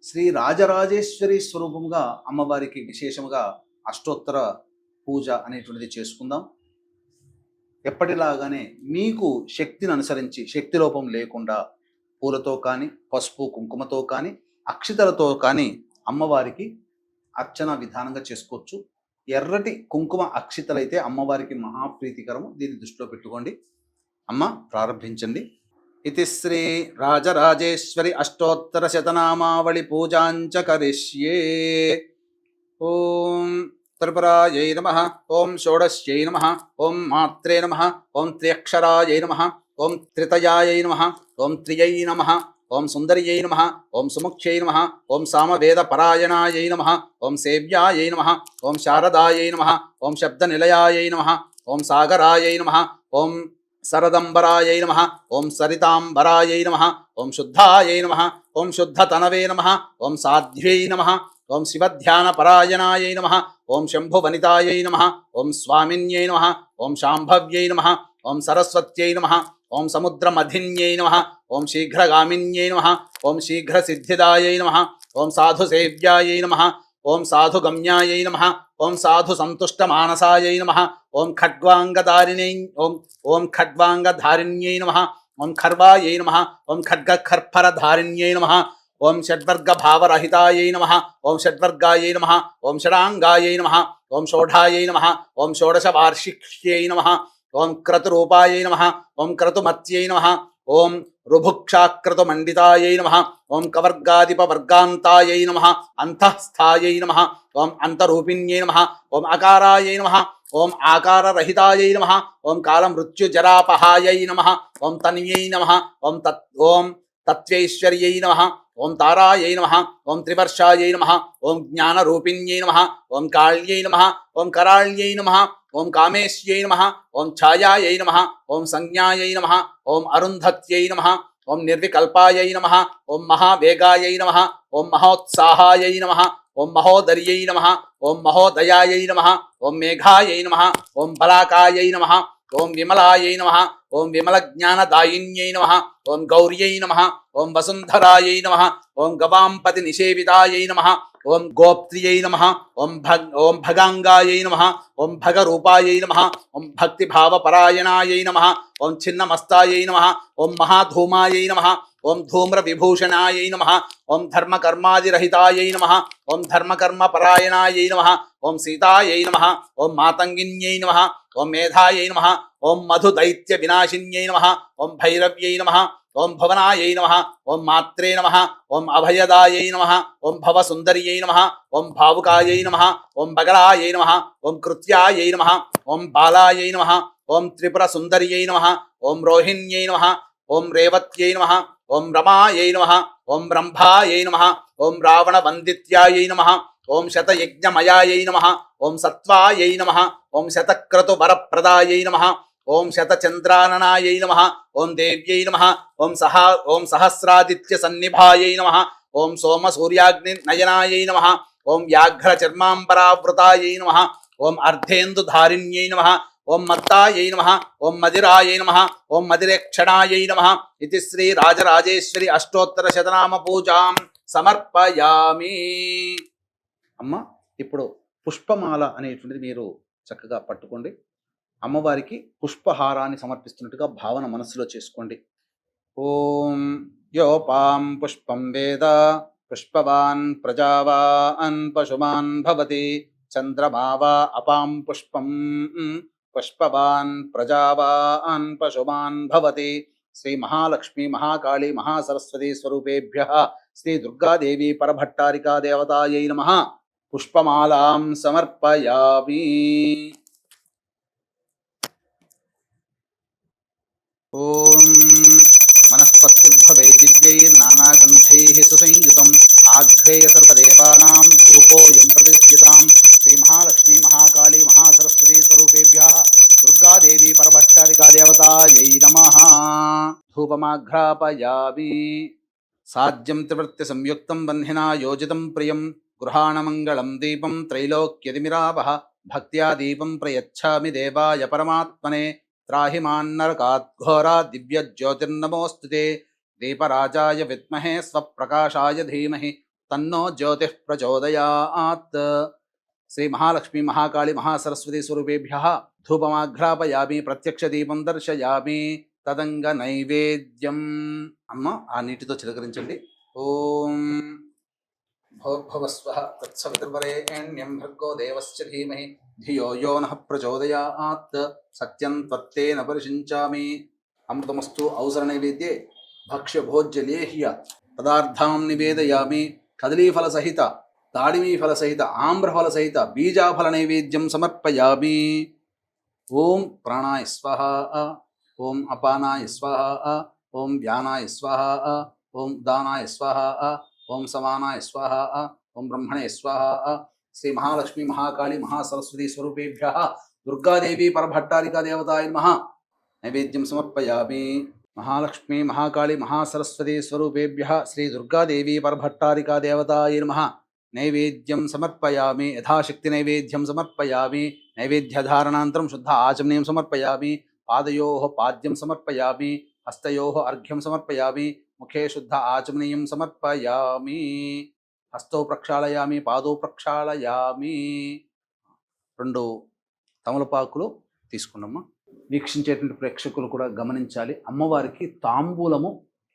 శ్రీ రాజరాజేశ్వరి స్వరూపంగా అమ్మవారికి విశేషముగా అష్టోత్తర పూజ అనేటువంటిది చేసుకుందాం. ఎప్పటిలాగానే మీకు శక్తిని అనుసరించి, శక్తి లోపం లేకుండా పూలతో కానీ, పసుపు కుంకుమతో కానీ, అక్షితలతో కానీ అమ్మవారికి అర్చన విధానంగా చేసుకోవచ్చు. ఎర్రటి కుంకుమ అక్షితలైతే అమ్మవారికి మహాప్రీతికరము. దీన్ని దృష్టిలో పెట్టుకోండి. అమ్మ ప్రారంభించండి. ఇది శ్రీ రాజరాజేశ్వరి అష్టోత్తర శతనామావళి పూజాంచ కరిష్యే. ఓం త్రిపురాయై నమః, ఓం షోడశ్యై నమః, ఓం మాత్రే నమః, ఓం త్ర్యక్షరాయై నమః, ఓం త్రితయాయై నమః, ఓం త్రియై నమః, ఓం సుందర్యై నమః, ఓం సుముఖ్యై నమః, ఓం సామవేద పరాయణాయై నమః, ఓం సేవ్యాయై నమః, ఓం శారదాయై నమః, ఓం శబ్దనిలయాయై నమః, ఓం సాగరాయై నమః, ఓం శరదంబరాయై నమః, ఓం సరితాంబరాయై నమః, ఓం శుద్ధాయై నమః, ఓం శుద్ధతనవే నమః, ఓం సాధ్వ్యై నమః, ఓం శివధ్యానపరాయణాయై నమః, ఓం శంభువనితాయై నమః, ఓం స్వామిన్యై నమః, ఓం శాంభవ్యై నమః, ఓం సరస్వత్యై నమః, ఓం సముద్రమధిన్యై నమః, ఓం శీఘ్రగామిన్యై నమః, ఓం శీఘ్రసిద్ధిదాయై నమః, ఓం సాధుసేవ్యాయై నమః, ఓం సాధుగమ్యాయై నమః, ఓం సాధు సంతుష్టమానసాయై నమః, ఓం ఖడ్వాంగధారిణై ఓం ఖడ్వాంగధారిణ్యై నమః, ఓం ఖర్వాయై నమః, ఓం ఖడ్గఖర్పరధారిణ్యై నమః, ఓం షడ్వర్గభావరహితాయై నమః, ఓం షడ్వర్గాయై నమః, ఓం షడాంగాయై నమః, ఓం షోఢాయై నమః, ఓం షోడశవార్షిక్ష్యై నమః, ఓం క్రతురూపాయై నమః, ఓం క్రతుమత్యై నమః, ఓం రుభుక్షాక్రతుమండితాయై నమః, ఓం కవర్గాధిపవర్గాంతాయై నమః, అంతఃస్థాయై నమః, ఓం అంతరూపిణ్యై నమః, ఓం అకారాయై నమః, ఓం ఆకారరహితాయై నమః, ఓం కాలమృత్యుజరాపహాయై నమః, ఓం తన్యై నమః, ఓం తత్వైశ్వర్యై నమః, ఓం తారాయై నమః, ఓం త్రివర్షాయై నమః, ఓం జ్ఞానరూపిణ్యై నమః, ఓం కాళ్యై నమః, ఓం కరాళ్యై నమః, ఓం కామేశ్యై నమః, ఓం ఛాయాయై నమః, ఓం సంజ్ఞాయై నమః, ఓం అరుంధత్యై నమః, ఓం నిర్వికల్పాయై నమః, ఓం మహావేగాయై నమః, ఓం మహోత్సాహాయై నమః, ఓం మహోదర్యై నమః, ఓం మహోదయాయై నమః, ఓం మేఘాయై నమః, ఓం బలాకాయై నమః, ఓం విమలాయై నమః, ఓం విమలజ్ఞానదాయిన్యై నమః, ఓం గౌర్యై నమః, ఓం వసుంధరాయై నమః, ఓం గవాంపతి నిషేవితాయై నమః, ఓం గోప్త్రియై నమః, ఓం భగాంగాయై నమః, ఓం భగరూపాయై నమః, ఓం భక్తిభావపరాయణాయై నమః, ఓం చిన్నమస్తాయై నమః, ఓం మహాధూమాయై నమః, ఓం ధూమ్రవిభూషణాయై నమః, ఓం ధర్మకర్మాదిరహితాయై నమః, ఓం ధర్మకర్మపరాయణాయై నమః, ఓం సీతాయై నమః, ఓం మాతంగిన్యై నమః, ఓం మేధాయై నమః, ఓం మధుదైత్య వినాశిన్యై నమః, ఓం భైరవ్యై నమః, ఓం భువనాయై నమః, ఓం మాత్రే నమః, ఓం అభయదాయై నమః, ఓం భవసుందర్యై నమః, ఓం భావుకాయై నమః, ఓం బగళాయై నమః, ఓం కృత్యాయై నమః, ఓం బాలాయై నమః, ఓం త్రిపురసుందర్యై నమః, ఓం రోహిణ్యై నమః, ఓం రేవత్యై నమః, ఓం రమాయై నమః, ఓం రంభాయై నమః, ఓం రావణవందిత్యాయై నమః, ఓం శతయజ్ఞమయాయై నమః, ఓం సత్వాయై నమః, ఓం శతక్రతువరప్రదాయై నమః, ఓం శతచంద్రాననాయై నమః, ఓం దేవ్యై నమః, ఓం సహస్రాదిత్య సన్నిభాయై నమః, ఓం సోమసూర్యాగ్ని నయనాయై నమః, ఓం వ్యాఘ్రచర్మాంబరావృతాయై నమః, ఓం అర్ధేందుధారిణ్యై నమః, ఓం మత్తాయై నమః, ఓం మదిరాయై నమః, ఓం మదిరేక్షణాయై నమః. ఇది శ్రీ రాజరాజేశ్వరి అష్టోత్తర శతనామ పూజాం సమర్పయామి. అమ్మ ఇప్పుడు పుష్పమాల అనేటువంటిది మీరు చక్కగా పట్టుకోండి. అమ్మవారికి పుష్పహారాన్ని సమర్పిస్తున్నట్టుగా భావన మనస్సులో చేసుకోండి. ఓం యోపాం పుష్పం వేద పుష్పవాన్ ప్రజావాన్ పశుమాన్ భవతి చంద్రమావా అపాం పుష్పం పుష్పవాన్ ప్రజావాన్ పశుమాన్ భవతి. శ్రీ మహాలక్ష్మి మహాకాళి మహాసరస్వతి స్వరూపేభ్యః శ్రీ దుర్గాదేవి పరభట్టారికా దేవతాయై నమః పుష్పమాలాం సమర్పయామి. ఓం మనస్పత్తిర్భవే దివ్యైర్నానాగంధైః సుసంయుతం ఆఘ్రేయ సర్వదేవానాం ధూపోయం ప్రతిష్ఠితాం. శ్రీ మహాలక్ష్మి మహాకాళి మహాసరస్వతి స్వరూపేభ్యః దుర్గాదేవి పరభట్టారికా దేవతాయై నమః ధూపమాఘ్రాపయామి. సాధ్యం త్రివృత్తి సంయుక్తం వహ్నినా యోజితం ప్రియం గృహాణమంగళం దీపం త్రైలోక్యతిమిరావహ భక్త్యా దీపం ప్రయచ్ఛామి దేవాయ పరమాత్మనే. త్రాహి మాన్నరకాత్ ఘోరా దివ్య జ్యోతిర్నమోస్తుతే. దీపరాజాయ విద్మహే స్వప్రకాశాయ ధీమహి తన్నో జ్యోతిః ప్రచోదయాత్. శ్రీ మహాలక్ష్మి మహాకాళి మహాసరస్వతి స్వరూపేభ్యః ధూపమాఘ్రాపయామి. ప్రత్యక్ష దీపం దర్శయామి. తదంగ నైవేద్యం. అమ్మ ఆ నీటితో చిలకరించండి. ఓం భోర్భువస్వః తత్సవితుర్వరేణ్యం భర్గో దేవస్య ధీమహి ధియో యో నః ప్రచోదయాత్ సత్యం త్వత్తేన పరిశించామి. అమృతమస్తు. అవసర నైవేద్యే భక్ష్య భోజ్య లేహ్య పదార్థాం నివేదయామి. కదలీఫల సహిత, దాడిమీఫల సహిత, ఆమ్రఫల సహిత బీజాఫల నైవేద్యం సమర్పయామి. ఓం ప్రాణాయ స్వః, ఓం అపానాయ స్వః, ఓం వ్యానాయ స్వః, ఓం ఉదానాయ స్వః, ఓం సమానాయ స్వః, ఓం బ్రహ్మణే స్వః. శ్రీ మహాలక్ష్మి మహాకాళి మహాసరస్వతి స్వరూపేభ్యః దుర్గాదేవి పరభట్టారికా దేవతాయ నమః నైవేద్యం సమర్పయామి. మహాలక్ష్మి మహాకాళి మహాసరస్వతి స్వరూపేభ్యః శ్రీ దుర్గాదేవి పరభట్టారికా దేవతాయ నమః నైవేద్యం సమర్పయామి. యథాశక్తి నైవేద్యం సమర్పయామి. నైవేద్యధారణాంతరం శుద్ధ ఆచమనీయం సమర్పయామి. పాదయోః పాద్యం సమర్పయామి. హస్తయోః అర్ఘ్యం సమర్పయామి. ముఖే శుద్ధ ఆచమనీయం సమర్పయామి. హస్తో ప్రక్షాళయామి, పాదో ప్రక్షాళయామి. 2 తమలపాకులు తీసుకున్నాము. వీక్షించేటువంటి ప్రేక్షకులు కూడా గమనించాలి, అమ్మవారికి తాంబూలము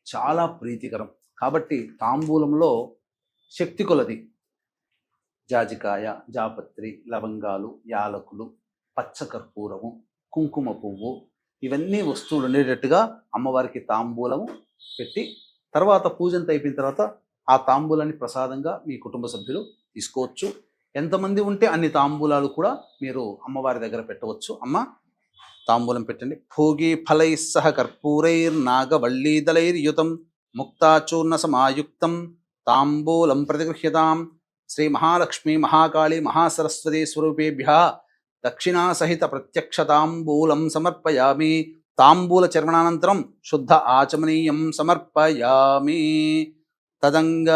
చాలా ప్రీతికరం. కాబట్టి తాంబూలంలో శక్తి కొలది జాజికాయ, జాపత్రి, లవంగాలు, యాలకులు, పచ్చకర్పూరము, కుంకుమ పువ్వు ఇవన్నీ వస్తువులు ఉండేటట్టుగా అమ్మవారికి తాంబూలము పెట్టి తర్వాత పూజంత అయిపోయిన తర్వాత ఆ తాంబూలాన్ని ప్రసాదంగా మీ కుటుంబ సభ్యులు తీసుకోవచ్చు. ఎంతమంది ఉంటే అన్ని తాంబూలాలు కూడా మీరు అమ్మవారి దగ్గర పెట్టవచ్చు. అమ్మ తాంబూలం పెట్టండి. భోగి ఫలై సహ కర్పూరైర్నాగవల్లీదళైర్యుతం ముక్తాచూర్ణ సమాయుక్తం తాంబూలం ప్రతిగృహ్యతాం. శ్రీ మహాలక్ష్మి మహాకాళి మహాసరస్వతి స్వరూపేభ్యః దక్షిణాసహిత ప్రత్యక్ష తాంబూలం సమర్పయామి. తాంబూల చర్వణానంతరం శుద్ధ ఆచమనీయం సమర్పయామి. తదంగ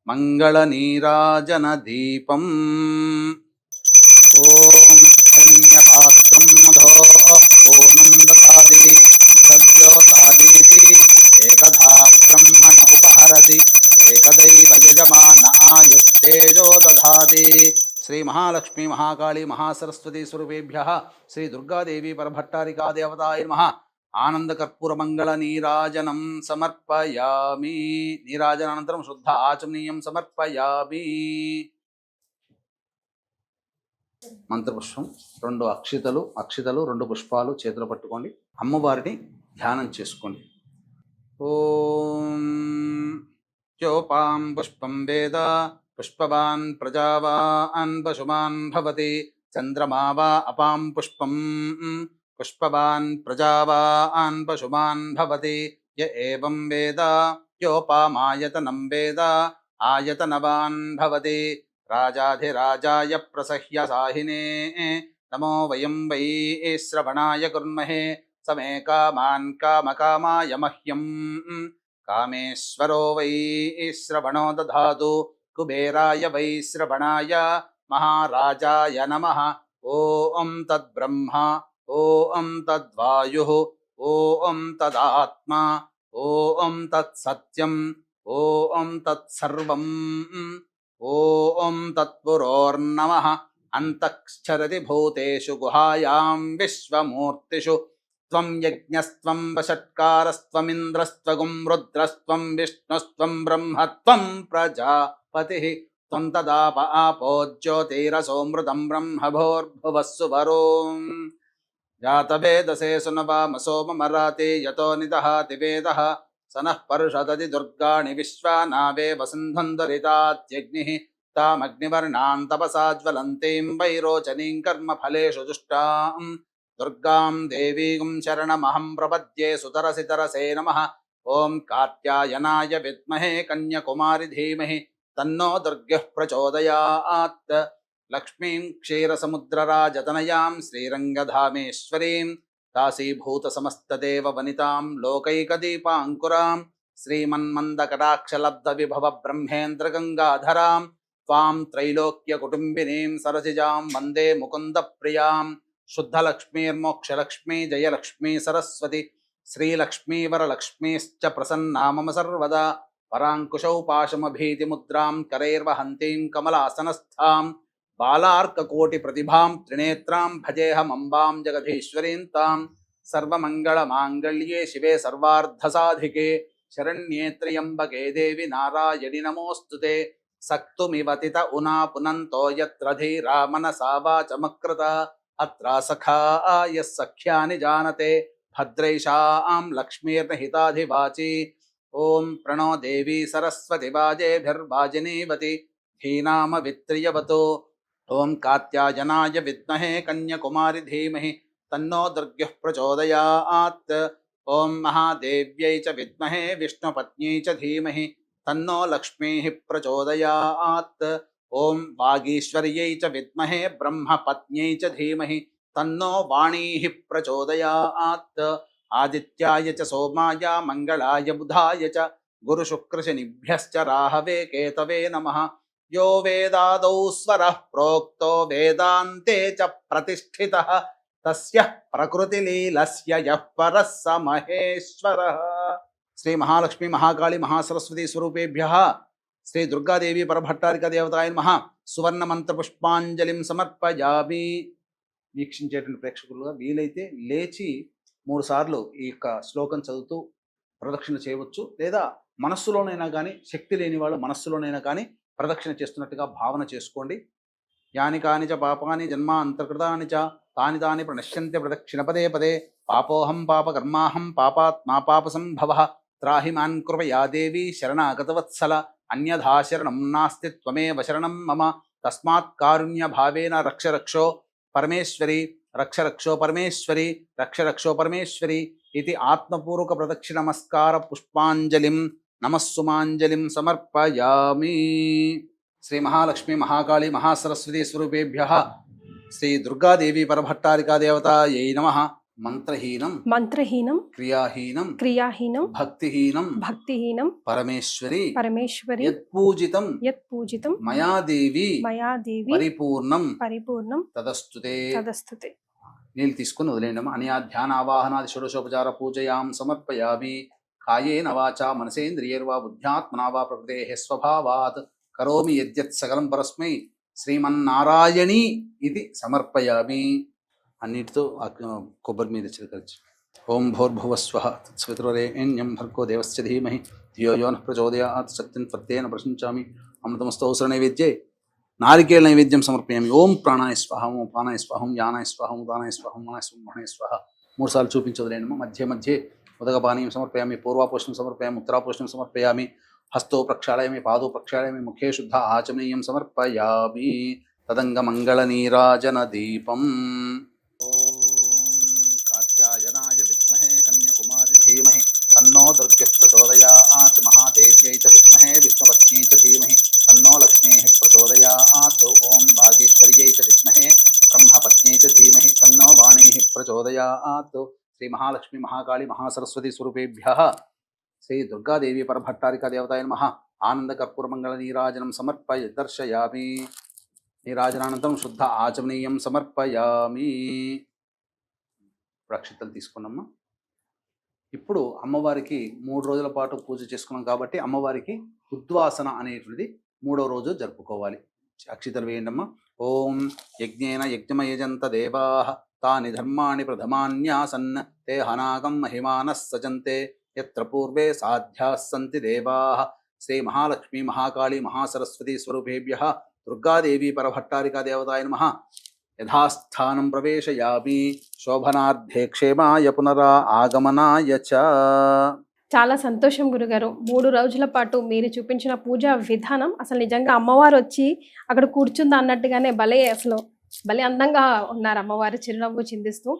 మంగళ నీరాజన దీపం. ఓం హిరణ్యపాక్షం మధో పూర్ణం దధాతి మధజ్యోతాదీతి ఏకధా బ్రహ్మణ ఉపహరతి ఏకదైవ యజమాన ఆయుస్తేజో దధాతి. శ్రీ మహాలక్ష్మి మహాకాళి మహాసరస్వతి స్వరూపేభ్యః శ్రీ దుర్గాదేవి పరభట్టారికా దేవతాయ నమః ఆనందకర్పూర మంగళ నీరాజనం సమర్పయామి. నీరాజనానంతరం శుద్ధ ఆచమనీయం సమర్పయామి. మంత్రపుష్పం 2 అక్షితలు 2 పుష్పాలు చేతిలో పట్టుకోండి. అమ్మవారిని ధ్యానం చేసుకోండి. ఓం యోపాం పుష్పం వేద పుష్పవాన్ ప్రజావాన్ పశుమాన్ భవతి చంద్రమా వా అపాం పుష్పం పుష్పవాన్ ప్రజావాన్ పశుమాన్ భవతి య ఏవం వేద యోపామాయతనం వేద ఆయతనవాన్ భవతి. రాజాధిరాజాయ ప్రసహ్య సాహినే నమో వయం వై శ్రవణాయ కుర్మహే సమే కామాన్ కామకామాయ మహ్యం కామేశ్వరో వై శ్రవణో దధాతు. కుబేరాయ వై శ్రవణాయ మహారాజాయ నమః. ఓం తద్బ్రహ్మ ఓం తద్వాయుః ఓం తదాత్మా ఓం తత్సత్యం ఓం తత్సర్వం ఓం తత్పురోర్నమః. అంతఃశ్చరతి భూతేషు గుహాయాం విశ్వమూర్తిషు త్వం యజ్ఞస్త్వం వషట్కారస్త్వమింద్రస్త్వగుం రుద్రస్త్వం విష్ణుస్త్వం బ్రహ్మత్వం ప్రజాపతిః త్వం తదాప ఆపో జ్యోతిరసోమృతం బ్రహ్మభోర్భువస్సు వరోం. జాతవేదసే సునవామసో మమరాతి యతో నిదహాతి వేదః సనః పరుషదతి దుర్గాణి విశ్వానావే వసుంధందరితాత్యగ్నిః తామగ్నివర్ణాం తపసా జ్వలంతీం వైరోచనీం కర్మఫలేషు దుష్టాం దుర్గాం దేవీం శరణమహం ప్రపద్యే. సుతరసితరసే నమః. ఓం కాత్యాయనాయ విద్మహే కన్యకుమారి ధీమహి తన్నో దుర్గః ప్రచోదయాత్. లక్ష్మీం క్షీరసముద్రరాజతనయాం శ్రీరంగధామేశ్వరీం దాసీభూత సమస్తదేవ వనితాం లోకైకదీపాంకురాం శ్రీమన్మందకటాక్షలబ్ధ విభవ బ్రహ్మేంద్ర గంగాధరాం త్వాం త్రైలోక్య కుటుంబినీం సరసిజాం వందే ముకుంద ప్రియాం. శుద్ధలక్ష్మీర్మోక్షలక్ష్మీ జయలక్ష్మీ సరస్వతి శ్రీలక్ష్మీ వరలక్ష్మీశ్చ ప్రసన్నా మమ సర్వదా. పరాంకుశౌ పాశమభీతిముద్రాం కరైర్వహంతీం కమలాసనస్థాం బాలార్కకోటి ప్రతిభాం త్రినేత్రాం భజేహమంబాం జగదీశ్వరీం తాం. సర్వమంగళమాంగళ్యే శివే సర్వార్థసాధికే శరణ్యే త్ర్యంబకే దేవి నారాయణి నమోస్తుతే సక్తుమివతిత ఉనా పునంతో యత్ర ధీరా మనసా వాచమకృత అత్ర సఖా యః సఖ్యాని జానతే భద్రైషాం లక్ష్మీర్నిహితాధివాచి ఓం ప్రణో దేవి సరస్వతి వాజేభిర్వాజినీవతి ధీనామ విత్రియవతు ఓం కాత్యాయనాయ విద్మహే కన్యకుమారి ధీమహి తన్నో దుర్గః ప్రచోదయాత్ ఓం మహాదేవ్యై చ విద్మహే విష్ణుపత్న్యై చ ధీమహి తన్నో లక్ష్మీః ప్రచోదయాత్ ఓం వాగీశ్వర్యై చ విద్మహే బ్రహ్మపత్న్యై చ ధీమహి తన్నో వాణీః ప్రచోదయాత్ ఆదిత్యాయ చ సోమాయ మంగళాయ బుధాయ చ గురుశుక్రశనిభ్యశ్చ రాహవే కేతవే నమః యో వేదాదౌ స్వరః ప్రోక్తో వేదాంతే చ ప్రతిష్ఠితః తస్య ప్రకృతిలీలస్య యః పరః స మహేశ్వరః. శ్రీ మహాలక్ష్మి మహాకాళి మహాసరస్వతి స్వరూపేభ్యః శ్రీ దుర్గాదేవి పరభట్టారిక దేవతాయ నమః సువర్ణ మంత్ర పుష్పాంజలిం సమర్పయామి. వీక్షించేటువంటి ప్రేక్షకులుగా వీలైతే లేచి 3 సార్లు ఈ యొక్క శ్లోకం చదువుతూ ప్రదక్షిణ చేయవచ్చు, లేదా మనస్సులోనైనా కానీ, శక్తి లేని వాళ్ళు మనస్సులోనైనా కానీ ప్రదక్షిణ చేస్తున్నట్టుగా భావన చేసుకోండి. యాని కాని చ పాపాని జన్మ అంతర్కృతాని చ తాని తాని ప్రణశ్యంతి ప్రదక్షిణ పదే పదే పాపోహం పాపకర్మాహం పాపాత్మా పాపసంభవః త్రాహి మాన్ కృపయా దేవి శరణాగతవత్సల అన్యథా శరణం నాస్తి త్వమేవ శరణం మమ తస్మాత్ కారుణ్య భావేన రక్ష రక్షో పరమేశ్వరి రక్ష రక్షో పరమేశ్వరి రక్ష రక్షో పరమేశ్వరి ఇది ఆత్మపూర్వక ప్రదక్షిణ నమస్కార పుష్పాంజలిం నమస్సుమాంజలిం సమర్పయామి. శ్రీ మహాలక్ష్మి మహాకాళి మహాసరస్వతి స్వరూపేభ్యః శ్రీ దుర్గాదేవి పరభట్టారికా దేవతాయై నమః. మంత్రహీనం క్రియాహీనం భక్తిహీనం పరమేశ్వరి యత్పూజితం మయా దేవి పరిపూర్ణం తదస్తుతే. నీళ్ళు తీసుకుని వదిలేయండి. అనయా ధ్యానావాహనాది షోడశోపచార పూజయాం సమర్పయామి. కాయేన వాచా మనసేంద్రియైర్వా బుద్ధ్యాత్మనా వా ప్రకృతేః స్వభావాత్ కరోమి యద్యత్ సకలం పరస్మై శ్రీమన్నారాయణి ఇది సమర్పయామి. అన్నిటితో కొబ్బరి మీద చిలకరించి ఓం భోర్భువస్వః తత్సవితుర్వరేణ్యం భర్గో దేవస్య ధీమహి ధియో యో నః ప్రచోదయాత్ శక్తిం త్వత్తేన ప్రశంచామి. అమృతమస్తౌసర నైవేద్యే నారికేళ నైవేద్యం సమర్పయామి. ఓం ప్రాణాయ స్వాహం ఓం ప్రాణాయ స్వాహం యానాయ స్వాహం దానాయ స్వాహం మనాయ స్వాహం మహాయ స్వాహ. 3 సార్లు చూపించదులేనమ్మా. మధ్య మధ్య ఉదకపానీయం సమర్పయామి. పూర్వాపోషణం సమర్పయామి. ఉత్తరాపోషణం సమర్పయామి. హస్తో ప్రక్షాళయామి. పాదో ప్రక్షాళయామి. ముఖే శుద్ధ ఆచమనీయం సమర్పయామి. తదంగ మంగళ నీరాజన దీపం. ఓం కాత్యాయనాయ విద్మహే కన్యకుమారి ధీమహి తన్నో దుర్గః ప్రచోదయాత్ మహాదేవ్యై చ విద్మహే విష్ణుపత్న్యై చ ధీమహి తన్నో లక్ష్మీః ప్రచోదయాత్ ఓం వాగీశ్వర్యై చ విద్మహే బ్రహ్మపత్న్యై చ ధీమహి తన్నో వాణీః ప్రచోదయాత్. శ్రీ మహాలక్ష్మి మహాకాళి మహాసరస్వతి స్వరూపేభ్యః శ్రీ దుర్గాదేవి పరభట్టారికా దేవతాయ నమః. ఆనంద కర్పూర మంగళ నీరాజనం సమర్పయ దర్శయామి. నీరాజనానంతరం శుద్ధ ఆచమనీయం సమర్పయామి. ప్రక్షితలు తీసుకున్నామ్మా. ఇప్పుడు అమ్మవారికి 3 రోజుల పాటు పూజ చేసుకున్నాం కాబట్టి అమ్మవారికి ఉద్వాసన అనేటువంటిది 3వ రోజు జరుపుకోవాలి. అక్షితలు వేయండమ్మా. ఓం యజ్ఞేన యజ్ఞమయజంత దేవాః తాని ధర్మాణి ప్రథమాన్యాసన్ తే హనాగం మహిమానః సజంతే యత్ర పూర్వే సాధ్యాః సంతి దేవాః. శ్రీ మహాలక్ష్మి మహాకాళి మహాసరస్వతి స్వరూపేభ్యః దుర్గాదేవి పరభట్టారికా దేవతాయ నమః. యథాస్థానం ప్రవేశయామి. శోభనార్థే క్షేమాయ పునరా ఆగమనాయ చ. చాలా సంతోషం గురుగారు. 3 రోజుల పాటు మీరు చూపించిన పూజా విధానం అసలు నిజంగా అమ్మవారు వచ్చి అక్కడ కూర్చుందా అన్నట్టుగానే భలే అందంగా ఉన్నారు అమ్మవారు చిరునవ్వు చిందిస్తూ.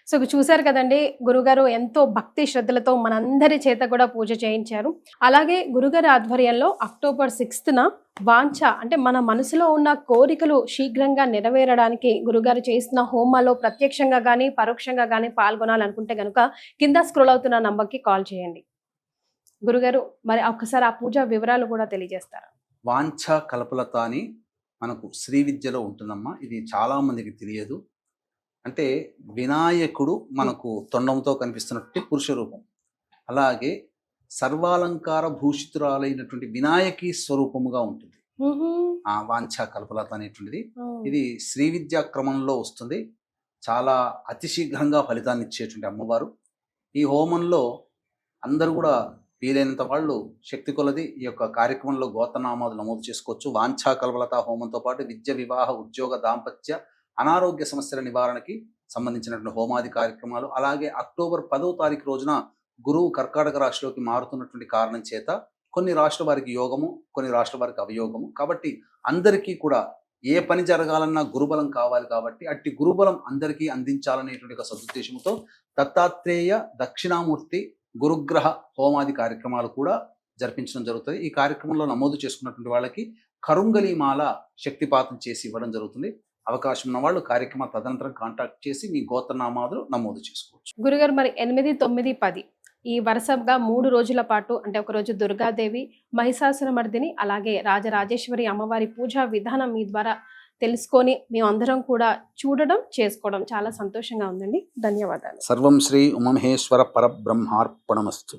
సో చూశారు కదండి, గురుగారు ఎంతో భక్తి శ్రద్ధలతో మనందరి చేత కూడా పూజ చేయించారు. అలాగే గురుగారి ఆధ్వర్యంలో అక్టోబర్ 6న వాంఛ అంటే మన మనసులో ఉన్న కోరికలు శీఘ్రంగా నెరవేరడానికి గురుగారు చేస్తున్న హోమాలో ప్రత్యక్షంగా కానీ పరోక్షంగా కానీ పాల్గొనాలనుకుంటే కనుక కింద స్క్రోల్ అవుతున్న నంబర్కి కాల్ చేయండి. గురుగారు మరి ఒక్కసారి ఆ పూజ వివరాలు కూడా తెలియజేస్తారా? వాంఛ కల్పలత అని మనకు శ్రీ విద్యలో ఉంటుందమ్మా. ఇది చాలా మందికి తెలియదు. అంటే వినాయకుడు మనకు తొండంతో కనిపిస్తున్నట్టు పురుష రూపం, అలాగే సర్వాలంకార భూషితురాలైనటువంటి వినాయకి స్వరూపముగా ఉంటుంది ఆ వాంఛా కల్పలత అనేటువంటిది. ఇది శ్రీ విద్యా క్రమంలో వస్తుంది. చాలా అతి శీఘ్రంగా ఫలితాన్ని ఇచ్చేటువంటి అమ్మవారు. ఈ హోమంలో అందరూ కూడా వీలైనంత వాళ్ళు శక్తి కొలది ఈ యొక్క కార్యక్రమంలో గోత్రనామాలు నమోదు చేసుకోవచ్చు. వాంఛా కల్పలత హోమంతో పాటు విద్య, వివాహ, ఉద్యోగ, దాంపత్య, అనారోగ్య సమస్యల నివారణకి సంబంధించినటువంటి హోమాది కార్యక్రమాలు, అలాగే అక్టోబర్ 10వ తారీఖు రోజున గురువు కర్కాటక రాశిలోకి మారుతున్నటువంటి కారణం చేత కొన్ని రాష్ట్రాల వారికి యోగము, కొన్ని రాష్ట్రాల వారికి అవయోగము. కాబట్టి అందరికీ కూడా ఏ పని జరగాలన్నా గురుబలం కావాలి. కాబట్టి అట్టి గురుబలం అందరికీ అందించాలనేటువంటి ఒక సదుద్దేశంతో దత్తాత్రేయ దక్షిణామూర్తి గురుగ్రహ హోమాది కార్యక్రమాలు కూడా జరిపించడం జరుగుతుంది. ఈ కార్యక్రమంలో నమోదు చేసుకున్నటువంటి వాళ్ళకి కరుంగలిమాల శక్తిపాతం చేసి ఇవ్వడం జరుగుతుంది. అవకాశం ఉన్న వాళ్ళు కార్యక్రమ తదనంతరం కాంటాక్ట్ చేసి మీ గోత్రనామాలు నమోదు చేసుకోవచ్చు. గురుగారు, మరి 8, 9, 10 ఈ వరుసగా 3 రోజుల పాటు, అంటే ఒకరోజు దుర్గాదేవి, మహిషాసురమర్దిని, అలాగే రాజరాజేశ్వరి అమ్మవారి పూజా విధానం మీ ద్వారా తెలుసుకొని మేమందరం కూడా చూడడం, చేసుకోవడం చాలా సంతోషంగా ఉందండి. ధన్యవాదాలు. సర్వం శ్రీ ఉమమహేశ్వర పరబ్రహ్మార్పణమస్తు.